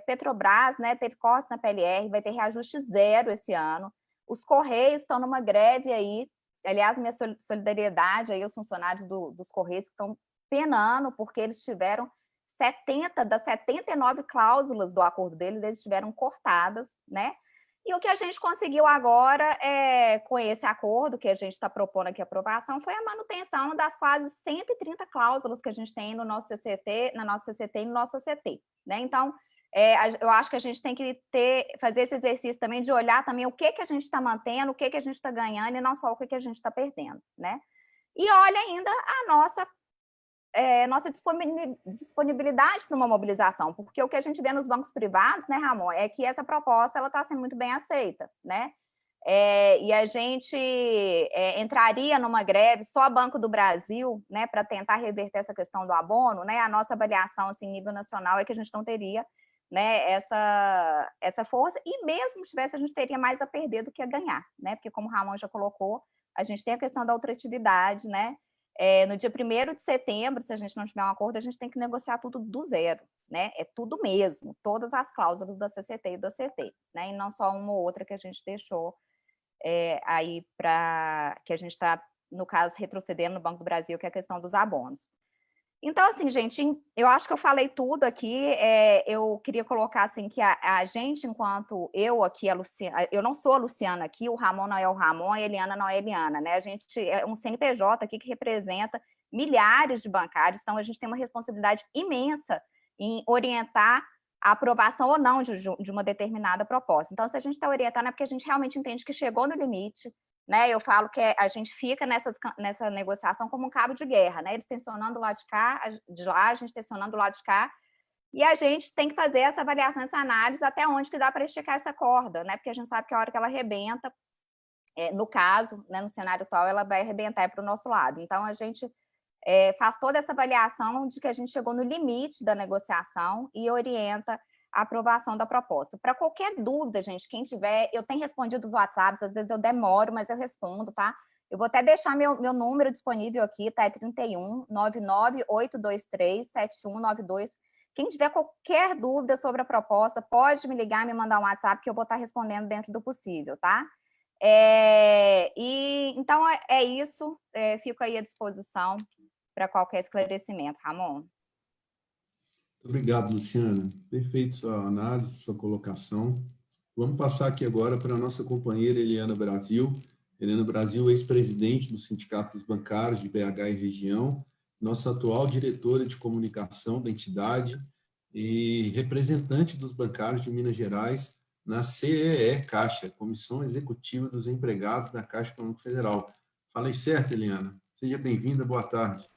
Petrobras, né, teve corte na PLR, vai ter reajuste zero esse ano, os Correios estão numa greve aí. Aliás, minha solidariedade aí aos funcionários dos Correios que estão penando, porque eles tiveram 70 das 79 cláusulas do acordo deles, eles tiveram cortadas, né? E o que a gente conseguiu agora, com esse acordo que a gente está propondo aqui a aprovação, foi a manutenção das quase 130 cláusulas que a gente tem no nosso CCT, na nossa CCT e no nosso CT, né? Então, eu acho que a gente tem que fazer esse exercício também de olhar também o que a gente está mantendo, o que a gente está ganhando e não só o que a gente está perdendo, né? E olha ainda a nossa disponibilidade para uma mobilização, porque o que a gente vê nos bancos privados, né, Ramon, é que essa proposta ela está sendo muito bem aceita, né? E a gente entraria numa greve só Banco do Brasil, né, para tentar reverter essa questão do abono, né? A nossa avaliação assim, nível nacional é que a gente não teria, né, essa força, e mesmo se tivesse, a gente teria mais a perder do que a ganhar, né? Porque, como o Ramon já colocou, a gente tem a questão da ultratividade, né? No dia 1º de setembro, se a gente não tiver um acordo, a gente tem que negociar tudo do zero, né? É tudo mesmo, todas as cláusulas da CCT e do CT, né? E não só uma ou outra que a gente deixou aí que a gente está, no caso, retrocedendo no Banco do Brasil, que é a questão dos abonos. Então, assim, gente, eu acho que eu falei tudo aqui, eu queria colocar, assim, que a gente, enquanto eu aqui, a Luciana, eu não sou a Luciana aqui, o Ramon não é o Ramon, a Eliana não é a Eliana, né, a gente é um CNPJ aqui que representa milhares de bancários, então a gente tem uma responsabilidade imensa em orientar a aprovação ou não de uma determinada proposta. Então, se a gente está orientando é porque a gente realmente entende que chegou no limite, né? Eu falo que a gente fica nessa negociação como um cabo de guerra, né? Eles tensionando do lado de lá, a gente tensionando do lado de cá, e a gente tem que fazer essa avaliação, essa análise, até onde que dá para esticar essa corda, né? Porque a gente sabe que a hora que ela arrebenta, no caso, né, no cenário atual, ela vai arrebentar para o nosso lado. Então, a gente faz toda essa avaliação de que a gente chegou no limite da negociação e orienta a aprovação da proposta. Para qualquer dúvida, gente, quem tiver, eu tenho respondido os WhatsApps, às vezes eu demoro, mas eu respondo, tá? Eu vou até deixar meu número disponível aqui, tá? É 31 99823 7192. Quem tiver qualquer dúvida sobre a proposta, pode me ligar, me mandar um WhatsApp, que eu vou estar respondendo dentro do possível, tá? Então, é isso. Fico aí à disposição para qualquer esclarecimento, Ramon. Obrigado, Luciana. Perfeito sua análise, sua colocação. Vamos passar aqui agora para a nossa companheira Eliana Brasil. Eliana Brasil, ex-presidente do Sindicato dos Bancários de BH e região, nossa atual diretora de comunicação da entidade e representante dos bancários de Minas Gerais na CEE Caixa, Comissão Executiva dos Empregados da Caixa Econômica Federal. Falei certo, Eliana? Seja bem-vinda, boa tarde.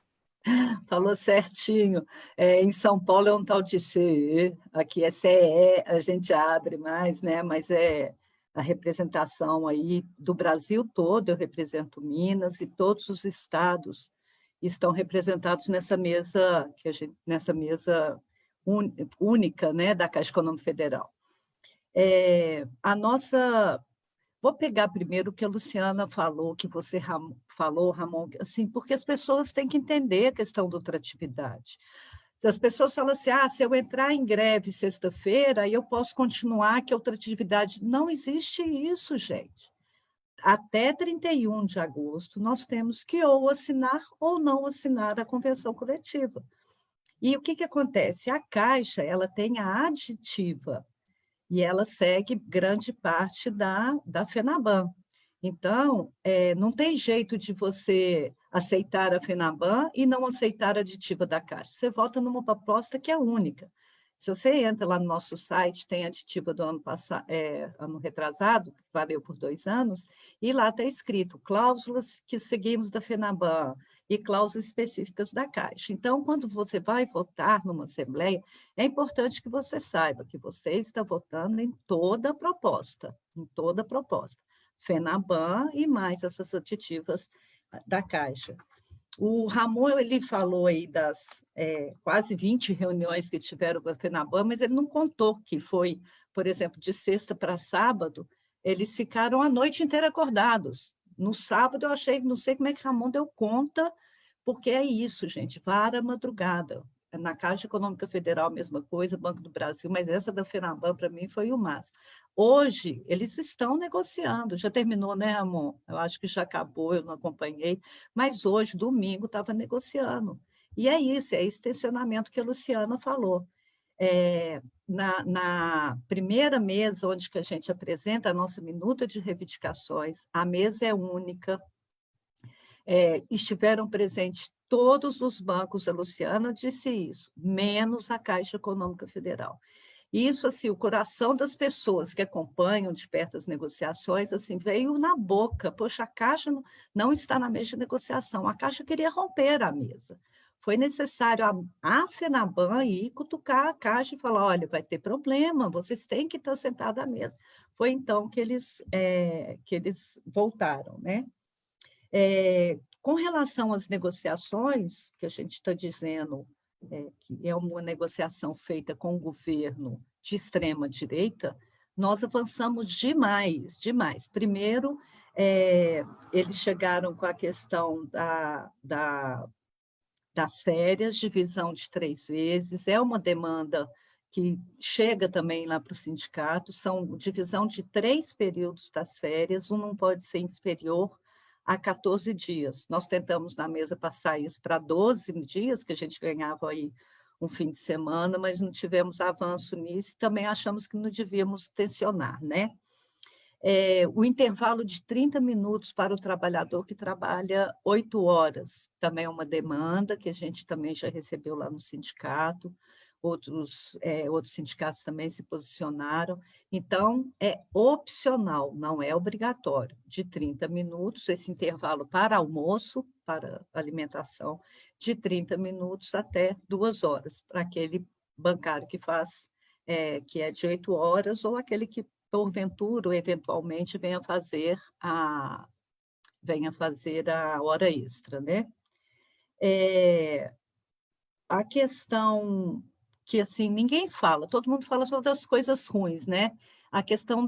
Falou certinho. Em São Paulo é um tal de CE, aqui é CE, a gente abre mais, né? Mas é a representação aí do Brasil todo, eu represento Minas e todos os estados estão representados nessa mesa, nessa mesa única, né, da Caixa Econômica Federal. A nossa... Vou pegar primeiro o que a Luciana falou, que você falou, Ramon, assim, porque as pessoas têm que entender a questão da ultratividade. Se as pessoas falam assim, se eu entrar em greve sexta-feira, eu posso continuar, que a ultratividade... Não existe isso, gente. Até 31 de agosto, nós temos que ou assinar ou não assinar a convenção coletiva. E o que acontece? A Caixa, ela tem a aditiva, e ela segue grande parte da FENABAN. Então, não tem jeito de você aceitar a FENABAN e não aceitar a aditiva da Caixa. Você vota numa proposta que é única. Se você entra lá no nosso site, tem a aditiva do ano passado, ano retrasado, que valeu por 2 anos, e lá está escrito cláusulas que seguimos da FENABAN e cláusulas específicas da Caixa. Então, quando você vai votar numa assembleia, é importante que você saiba que você está votando em toda a proposta, FENABAN e mais essas aditivas da Caixa. O Ramon, ele falou aí das quase 20 reuniões que tiveram com a FENABAN, mas ele não contou que foi, por exemplo, de sexta para sábado, eles ficaram a noite inteira acordados. No sábado, eu achei, não sei como é que o Ramon deu conta, porque é isso, gente, vara madrugada. Na Caixa Econômica Federal, a mesma coisa, Banco do Brasil, mas essa da FENABAN, para mim, foi o máximo. Hoje, eles estão negociando, já terminou, né, Ramon? Eu acho que já acabou, eu não acompanhei, mas hoje, domingo, estava negociando. E é isso, é esse tensionamento que a Luciana falou. Na primeira mesa, onde que a gente apresenta a nossa minuta de reivindicações, a mesa é única, estiveram presentes todos os bancos, a Luciana disse isso, menos a Caixa Econômica Federal. Isso, assim, o coração das pessoas que acompanham de perto as negociações, assim, veio na boca. Poxa, a Caixa não está na mesa de negociação, a Caixa queria romper a mesa. Foi necessário a FENABAN ir cutucar a Caixa e falar, olha, vai ter problema, vocês têm que estar sentados à mesa. Foi então que eles voltaram, né? Com relação às negociações, que a gente está dizendo que é uma negociação feita com o governo de extrema-direita, nós avançamos demais, demais. Primeiro, eles chegaram com a questão das férias, divisão de 3 vezes, é uma demanda que chega também lá para o sindicato, são divisão de 3 períodos das férias, um não pode ser inferior a 14 dias. Nós tentamos na mesa passar isso para 12 dias, que a gente ganhava aí um fim de semana, mas não tivemos avanço nisso, e também achamos que não devíamos tensionar, né? O intervalo de 30 minutos para o trabalhador que trabalha 8 horas, também é uma demanda que a gente também já recebeu lá no sindicato, outros sindicatos também se posicionaram. Então, é opcional, não é obrigatório, de 30 minutos, esse intervalo para almoço, para alimentação, de 30 minutos até 2 horas, para aquele bancário que faz, que é de 8 horas, ou aquele que, porventura, ou eventualmente, venha fazer a hora extra, né? A questão que, assim, ninguém fala, todo mundo fala só das coisas ruins, né? A questão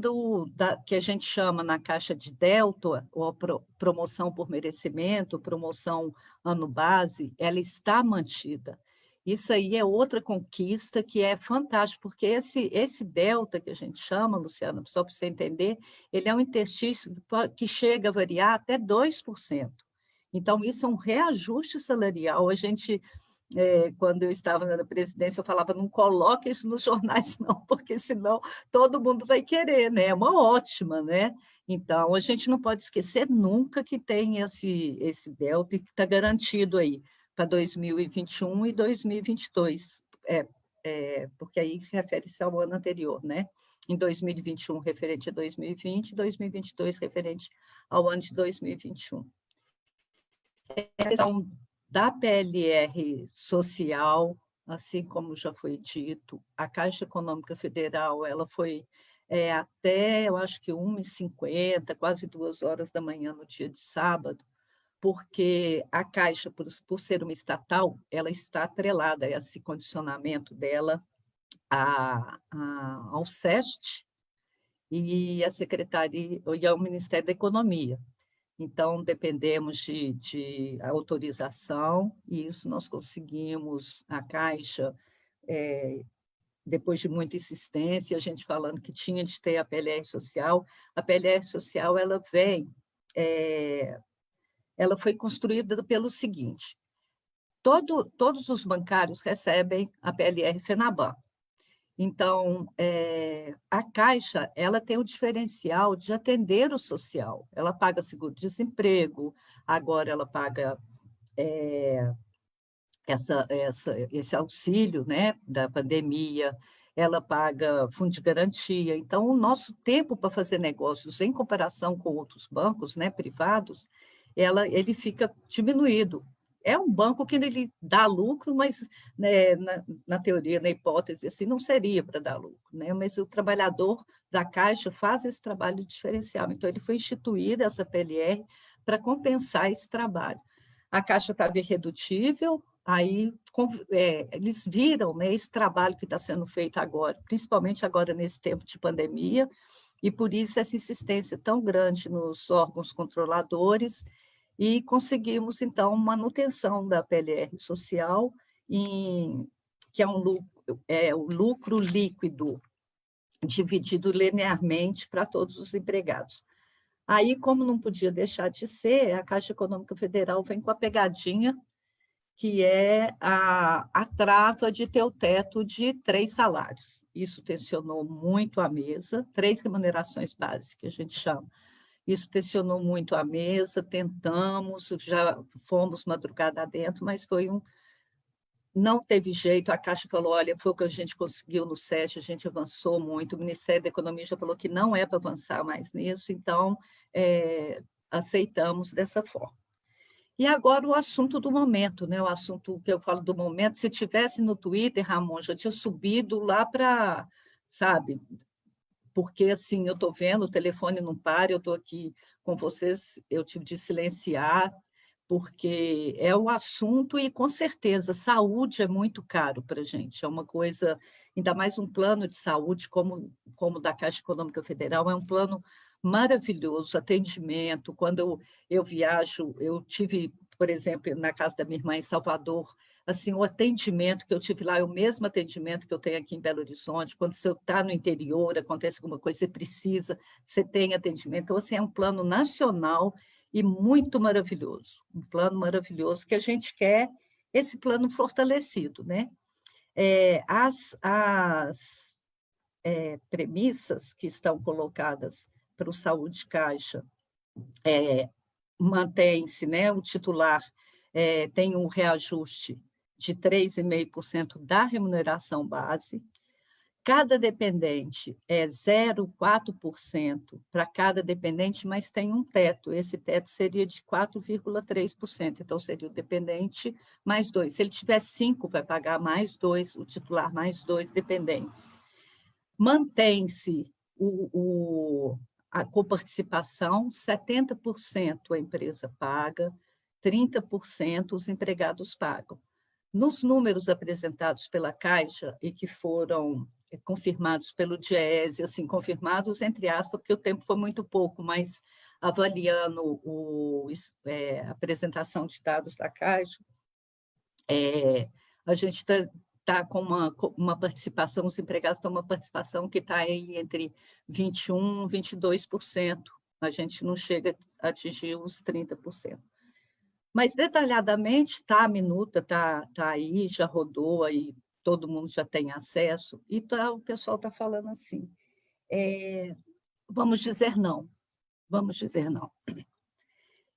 que a gente chama na Caixa de Delta, ou promoção por merecimento, promoção ano base, ela está mantida. Isso aí é outra conquista que é fantástico, porque esse delta que a gente chama, Luciana, só para você entender, ele é um interstício que chega a variar até 2%. Então, isso é um reajuste salarial. A gente, quando eu estava na presidência, eu falava, não coloque isso nos jornais, não, porque senão todo mundo vai querer, né? É uma ótima, né? Então, a gente não pode esquecer nunca que tem esse delta que está garantido aí para 2021 e 2022, porque aí refere-se ao ano anterior, né? em 2021 referente a 2020, e 2022 referente ao ano de 2021. A questão da PLR social, assim como já foi dito, a Caixa Econômica Federal, ela foi até, eu acho que 1h50, quase 2h da manhã no dia de sábado, porque a Caixa, por ser uma estatal, ela está atrelada a esse condicionamento dela ao SEST e à Secretaria e ao Ministério da Economia. Então, dependemos de autorização, e isso nós conseguimos, a Caixa, depois de muita insistência, a gente falando que tinha de ter a PLR social. A PLR social, ela foi construída pelo seguinte: todos os bancários recebem a PLR FENABAN. Então, a Caixa, ela tem o diferencial de atender o social. Ela paga seguro-desemprego, agora ela paga esse auxílio, né, da pandemia, ela paga fundo de garantia. Então, o nosso tempo para fazer negócios, em comparação com outros bancos, né, privados, ele fica diminuído. É um banco que ele dá lucro, mas, né, na teoria, na hipótese, assim, não seria para dar lucro, né? Mas o trabalhador da Caixa faz esse trabalho diferencial. Então, ele foi instituída, essa PLR, para compensar esse trabalho. A Caixa estava irredutível, aí eles viram, né, esse trabalho que está sendo feito agora, principalmente agora nesse tempo de pandemia, e por isso essa insistência tão grande nos órgãos controladores, e conseguimos, então, manutenção da PLR social, que é o lucro líquido dividido linearmente para todos os empregados. Aí, como não podia deixar de ser, a Caixa Econômica Federal vem com a pegadinha, que é a trava de ter o teto de 3 salários. Isso tensionou muito a mesa, 3 remunerações básicas, que a gente chama. Isso tensionou muito a mesa, tentamos, já fomos madrugada adentro, mas não teve jeito. A Caixa falou, olha, foi o que a gente conseguiu no SESC, a gente avançou muito, o Ministério da Economia já falou que não é para avançar mais nisso, então aceitamos dessa forma. E agora o assunto do momento, né? O assunto que eu falo do momento, se tivesse no Twitter, Ramon, já tinha subido lá para, sabe, porque assim, eu estou vendo, o telefone não para, eu estou aqui com vocês, eu tive de silenciar, porque é o assunto e, com certeza, saúde é muito caro para a gente, é uma coisa, ainda mais um plano de saúde como o da Caixa Econômica Federal, é um plano maravilhoso, atendimento. Quando eu viajo, eu tive, por exemplo, na casa da minha irmã em Salvador, assim, o atendimento que eu tive lá é o mesmo atendimento que eu tenho aqui em Belo Horizonte. Quando você está no interior, acontece alguma coisa, você precisa, você tem atendimento. Então, assim, é um plano nacional e muito maravilhoso, um plano maravilhoso que a gente quer esse plano fortalecido, né? As premissas que estão colocadas para o Saúde Caixa mantém-se, né? O titular tem um reajuste de 3,5% da remuneração base. Cada dependente é 0,4% para cada dependente, mas tem um teto. Esse teto seria de 4,3%. Então, seria o dependente mais 2. Se ele tiver 5, vai pagar mais 2, o titular mais 2 dependentes. Mantém-se a coparticipação, 70% a empresa paga, 30% os empregados pagam. Nos números apresentados pela Caixa e que foram confirmados pelo Diese, assim, confirmados entre aspas, porque o tempo foi muito pouco, mas avaliando a apresentação de dados da Caixa, a gente está com uma participação, os empregados estão uma participação que está aí entre 21% e 22%. A gente não chega a atingir os 30%. Mas, detalhadamente, está a minuta, está aí, já rodou, aí todo mundo já tem acesso, e o pessoal está falando assim, vamos dizer não.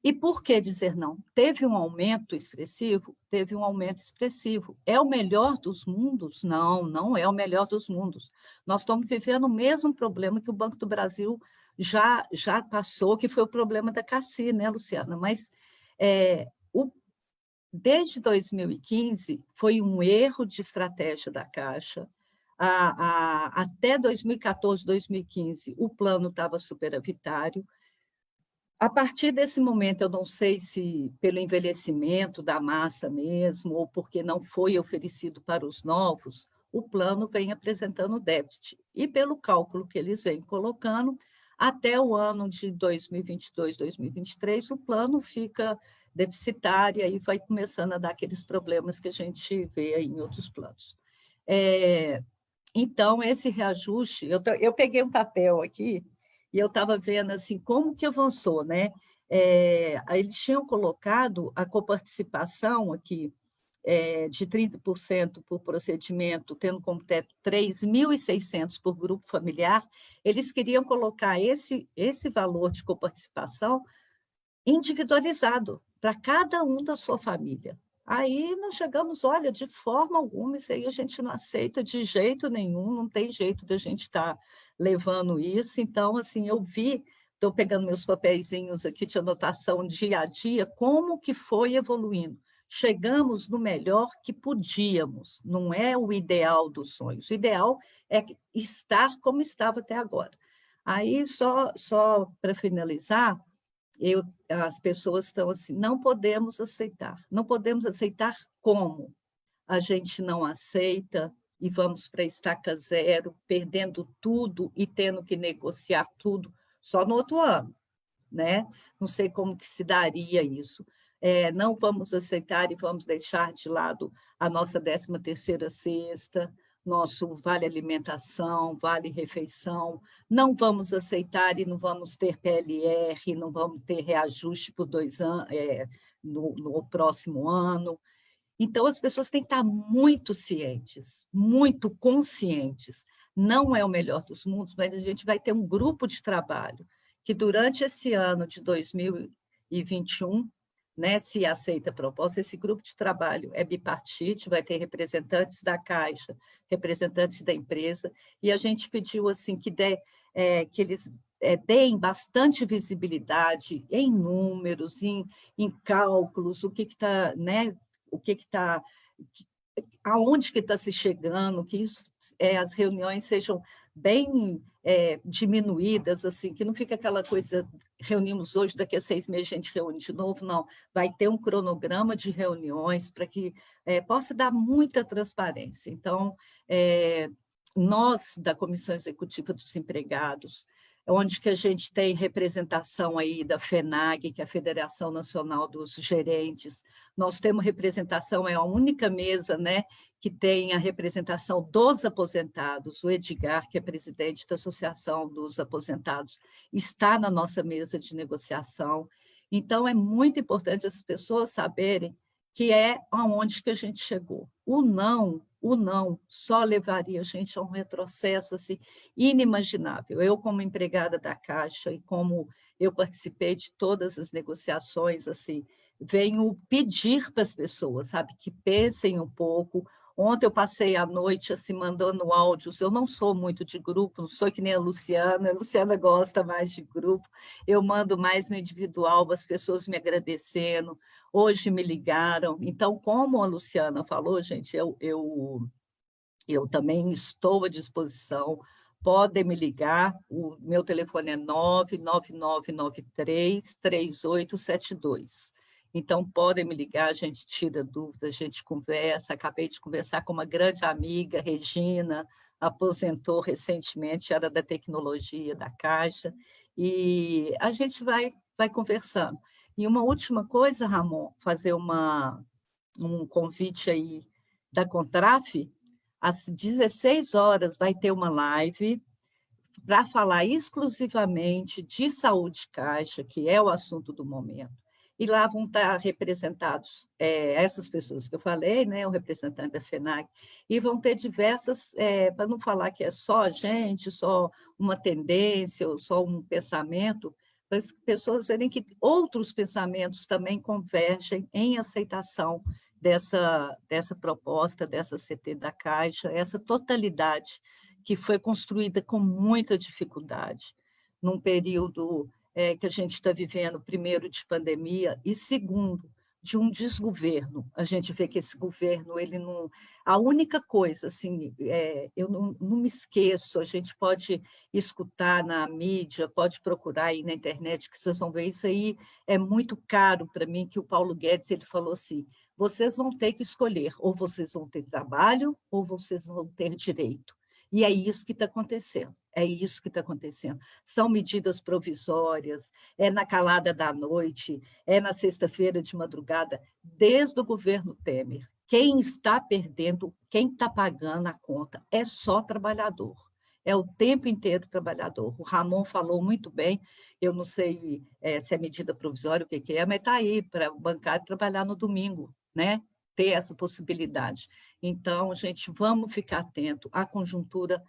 E por que dizer não? Teve um aumento expressivo? Teve um aumento expressivo. É o melhor dos mundos? Não, não é o melhor dos mundos. Nós estamos vivendo o mesmo problema que o Banco do Brasil já passou, que foi o problema da CACI, né, Luciana? Mas desde 2015, foi um erro de estratégia da Caixa. Até 2014, 2015, o plano estava superavitário. A partir desse momento, eu não sei se pelo envelhecimento da massa mesmo, ou porque não foi oferecido para os novos, o plano vem apresentando déficit. E pelo cálculo que eles vêm colocando, até o ano de 2022, 2023, o plano fica deficitário e vai começando a dar aqueles problemas que a gente vê aí em outros planos. Então, esse reajuste, eu peguei um papel aqui, e eu estava vendo assim, como que avançou, né? Eles tinham colocado a coparticipação aqui de 30% por procedimento, tendo como teto 3.600 por grupo familiar. Eles queriam colocar esse valor de coparticipação individualizado para cada um da sua família. Aí nós chegamos, olha, de forma alguma, isso aí a gente não aceita de jeito nenhum, não tem jeito da gente estar levando isso. Então, assim, eu vi, estou pegando meus papeizinhos aqui de anotação dia a dia, como que foi evoluindo. Chegamos no melhor que podíamos, não é o ideal dos sonhos. O ideal é estar como estava até agora. Aí, só para finalizar, as pessoas estão assim, não podemos aceitar. Não podemos aceitar como? A gente não aceita e vamos para a estaca zero, perdendo tudo e tendo que negociar tudo só no outro ano, né? Não sei como que se daria isso. Não vamos aceitar e vamos deixar de lado a nossa 13ª cesta, nosso vale alimentação, vale refeição, não vamos aceitar e não vamos ter PLR, não vamos ter reajuste por 2 anos, no próximo ano. Então, as pessoas têm que estar muito cientes, muito conscientes. Não é o melhor dos mundos, mas a gente vai ter um grupo de trabalho que, durante esse ano de 2021, né, se aceita a proposta, esse grupo de trabalho é bipartite, vai ter representantes da Caixa, representantes da empresa, e a gente pediu assim, que eles deem bastante visibilidade em números, em cálculos, o que está, né, o que está, aonde que está se chegando, que as reuniões sejam bem diminuídas, assim, que não fica aquela coisa, reunimos hoje, daqui a 6 meses a gente reúne de novo, não. Vai ter um cronograma de reuniões para que possa dar muita transparência. Então, nós, da Comissão Executiva dos Empregados, onde que a gente tem representação aí da FENAG, que é a Federação Nacional dos Gerentes, nós temos representação, é a única mesa, né, que tem a representação dos aposentados, o Edgar, que é presidente da Associação dos Aposentados, está na nossa mesa de negociação. Então, é muito importante as pessoas saberem que é aonde que a gente chegou. O não só levaria a gente a um retrocesso assim, inimaginável. Eu, como empregada da Caixa e como eu participei de todas as negociações, assim, venho pedir para as pessoas, sabe, que pensem um pouco. Ontem eu passei a noite assim, mandando áudios, eu não sou muito de grupo, não sou que nem a Luciana gosta mais de grupo, eu mando mais no individual, as pessoas me agradecendo, hoje me ligaram. Então, como a Luciana falou, gente, eu também estou à disposição, podem me ligar, o meu telefone é 99993-3872. Então, podem me ligar, a gente tira dúvidas, a gente conversa. Acabei de conversar com uma grande amiga, Regina, aposentou recentemente, era da tecnologia da Caixa, e a gente vai conversando. E uma última coisa, Ramon, fazer um convite aí da Contraf, às 16 horas vai ter uma live para falar exclusivamente de saúde Caixa, que é o assunto do momento. E lá vão estar representados essas pessoas que eu falei, né, o representante da FENAG, e vão ter diversas, para não falar que é só a gente, só uma tendência, ou só um pensamento, para as pessoas verem que outros pensamentos também convergem em aceitação dessa proposta, dessa CT da Caixa, essa totalidade que foi construída com muita dificuldade, num período que a gente está vivendo, primeiro, de pandemia, e segundo, de um desgoverno. A gente vê que esse governo, ele não... A única coisa, assim, eu não me esqueço, a gente pode escutar na mídia, pode procurar aí na internet, que vocês vão ver, isso aí é muito caro para mim, que o Paulo Guedes ele falou assim, vocês vão ter que escolher, ou vocês vão ter trabalho, ou vocês vão ter direito. E é isso que está acontecendo, é isso que está acontecendo. São medidas provisórias, é na calada da noite, é na sexta-feira de madrugada, desde o governo Temer. Quem está perdendo, quem está pagando a conta é só trabalhador. É o tempo inteiro trabalhador. O Ramon falou muito bem, eu não sei se é medida provisória, o que é, mas está aí para o bancário trabalhar no domingo, né? Ter essa possibilidade. Então, gente, vamos ficar atento à conjuntura.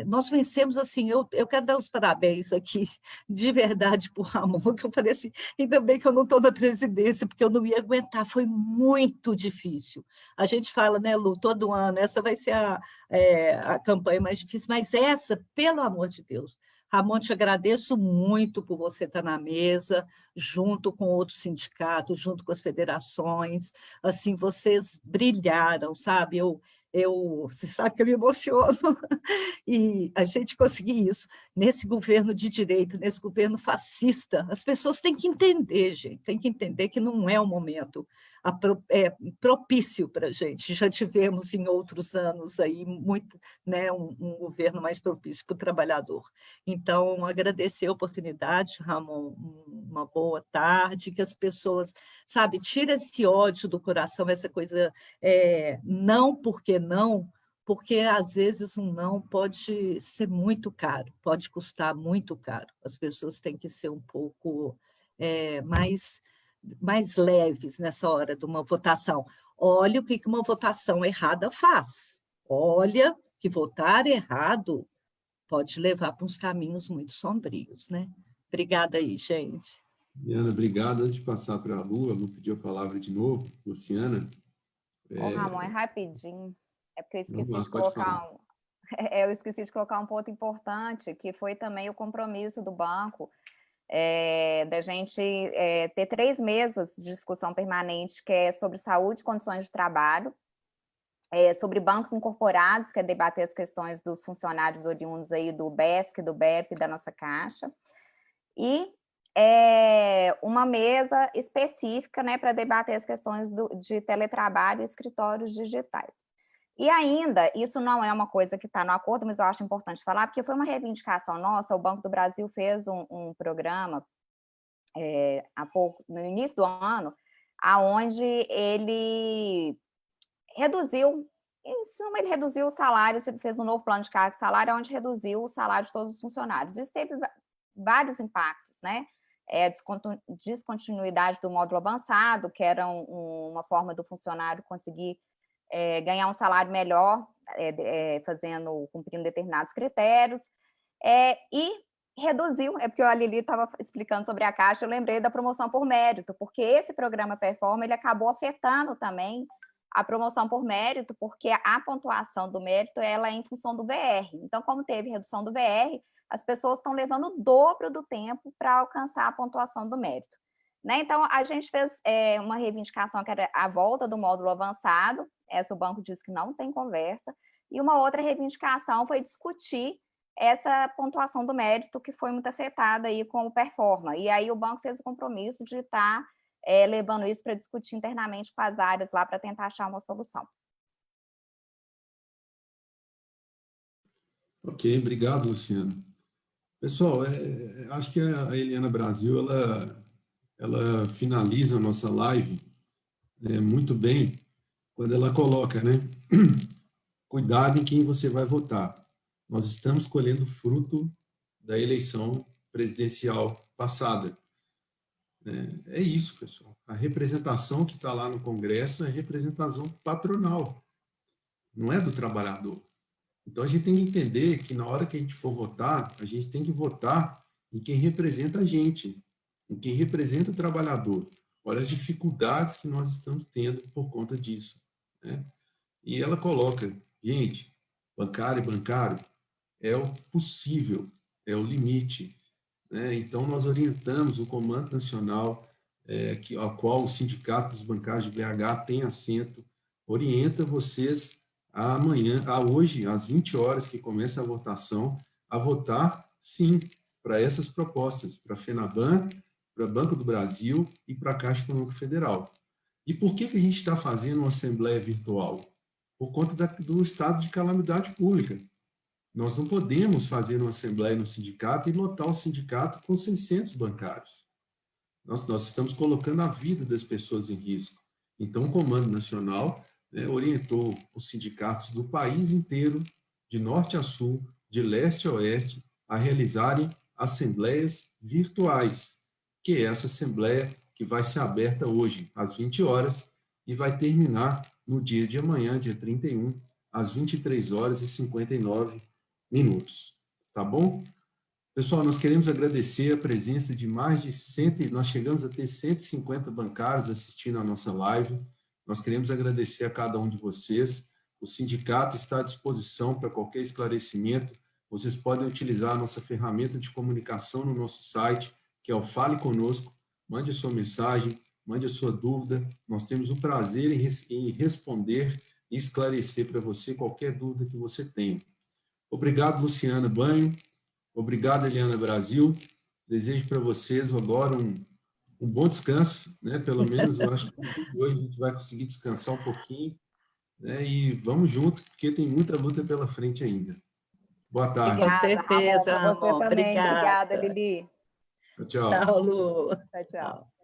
Nós vencemos, assim, eu quero dar os parabéns aqui, de verdade, para o Ramon, que eu falei assim, ainda bem que eu não estou na presidência, porque eu não ia aguentar, foi muito difícil. A gente fala, né, Lu, todo ano, essa vai ser a campanha mais difícil, mas essa, pelo amor de Deus, Ramon, te agradeço muito por você estar na mesa, junto com outros sindicatos, junto com as federações, assim, vocês brilharam, sabe? Você sabe que eu me emociono, e a gente conseguir isso nesse governo de direita, nesse governo fascista, as pessoas têm que entender, gente, têm que entender que não é o momento propício para a gente. Já tivemos em outros anos aí muito, né, um governo mais propício para o trabalhador. Então, agradecer a oportunidade, Ramon, uma boa tarde, que as pessoas, sabe, tira esse ódio do coração, essa coisa, não porque não, porque às vezes um não pode ser muito caro, pode custar muito caro. As pessoas têm que ser um pouco mais leves nessa hora de uma votação. Olha o que uma votação errada faz. Olha que votar errado pode levar para uns caminhos muito sombrios, né? Obrigada aí, gente. Luciana, obrigado. Antes de passar para a Lu, eu vou pedir a palavra de novo. Luciana. Ô, Ramon, é rapidinho. É porque eu esqueci Lá, de pode falar. colocar eu esqueci de colocar um ponto importante, que foi também o compromisso do banco, da gente ter 3 mesas de discussão permanente, que é sobre saúde e condições de trabalho, sobre bancos incorporados, que é debater as questões dos funcionários oriundos aí do BESC, do BEP, da nossa Caixa, e uma mesa específica, né, para debater as questões de teletrabalho e escritórios digitais. E ainda, isso não é uma coisa que está no acordo, mas eu acho importante falar, porque foi uma reivindicação nossa, o Banco do Brasil fez um programa no início do ano, aonde ele reduziu, em suma, ele reduziu o salário, ele fez um novo plano de carga e salário, onde reduziu o salário de todos os funcionários. Isso teve vários impactos, né? Descontinuidade do módulo avançado, que era uma forma do funcionário conseguir ganhar um salário melhor, cumprindo determinados critérios, e reduziu, porque a Lili estava explicando sobre a Caixa, eu lembrei da promoção por mérito, porque esse programa Performa, ele acabou afetando também a promoção por mérito, porque a pontuação do mérito ela é em função do VR. Então, como teve redução do VR, as pessoas estão levando o dobro do tempo para alcançar a pontuação do mérito. Né? Então, a gente fez uma reivindicação que era a volta do módulo avançado, essa o banco disse que não tem conversa, e uma outra reivindicação foi discutir essa pontuação do mérito que foi muito afetada aí com o Performa. E aí o banco fez o compromisso de estar levando isso para discutir internamente com as áreas lá para tentar achar uma solução. Ok, obrigado, Luciana. Pessoal, acho que a Eliana Brasil, ela finaliza a nossa live muito bem quando ela coloca, né? Cuidado em quem você vai votar. Nós estamos colhendo fruto da eleição presidencial passada. É isso, pessoal. A representação que está lá no Congresso é representação patronal, não é do trabalhador. Então, a gente tem que entender que na hora que a gente for votar, a gente tem que votar em quem representa a gente, em quem representa o trabalhador. Olha as dificuldades que nós estamos tendo por conta disso, né? E ela coloca, gente, bancário e bancário é o possível, é o limite, né? Então, nós orientamos o Comando Nacional, ao qual o Sindicato dos Bancários de BH tem assento, orienta vocês hoje, às 20 horas, que começa a votação, a votar, sim, para essas propostas, para a FENABAN, para o Banco do Brasil e para a Caixa Econômica Federal. E por que a gente está fazendo uma assembleia virtual? Por conta do estado de calamidade pública. Nós não podemos fazer uma assembleia no sindicato e lotar o sindicato com 600 bancários. Nós estamos colocando a vida das pessoas em risco. Então, o Comando Nacional, né, orientou os sindicatos do país inteiro, de norte a sul, de leste a oeste, a realizarem assembleias virtuais, que é essa assembleia que vai ser aberta hoje, às 20 horas, e vai terminar no dia de amanhã, dia 31, às 23 horas e 59 minutos. Tá bom? Pessoal, nós queremos agradecer a presença de mais de 100, nós chegamos a ter 150 bancários assistindo a nossa live. Nós queremos agradecer a cada um de vocês. O sindicato está à disposição para qualquer esclarecimento. Vocês podem utilizar a nossa ferramenta de comunicação no nosso site, que é o Fale Conosco. Mande a sua mensagem, mande a sua dúvida. Nós temos o prazer em responder e esclarecer para você qualquer dúvida que você tenha. Obrigado, Luciana Banho. Obrigado, Eliana Brasil. Desejo para vocês agora um bom descanso, né? Pelo menos eu acho que hoje a gente vai conseguir descansar um pouquinho, né? E vamos junto, porque tem muita luta pela frente ainda. Boa tarde. Com certeza, Para você Ramon. também. Obrigada. Obrigada, Lili. Tchau. Tchau, Lu. Tchau, tchau.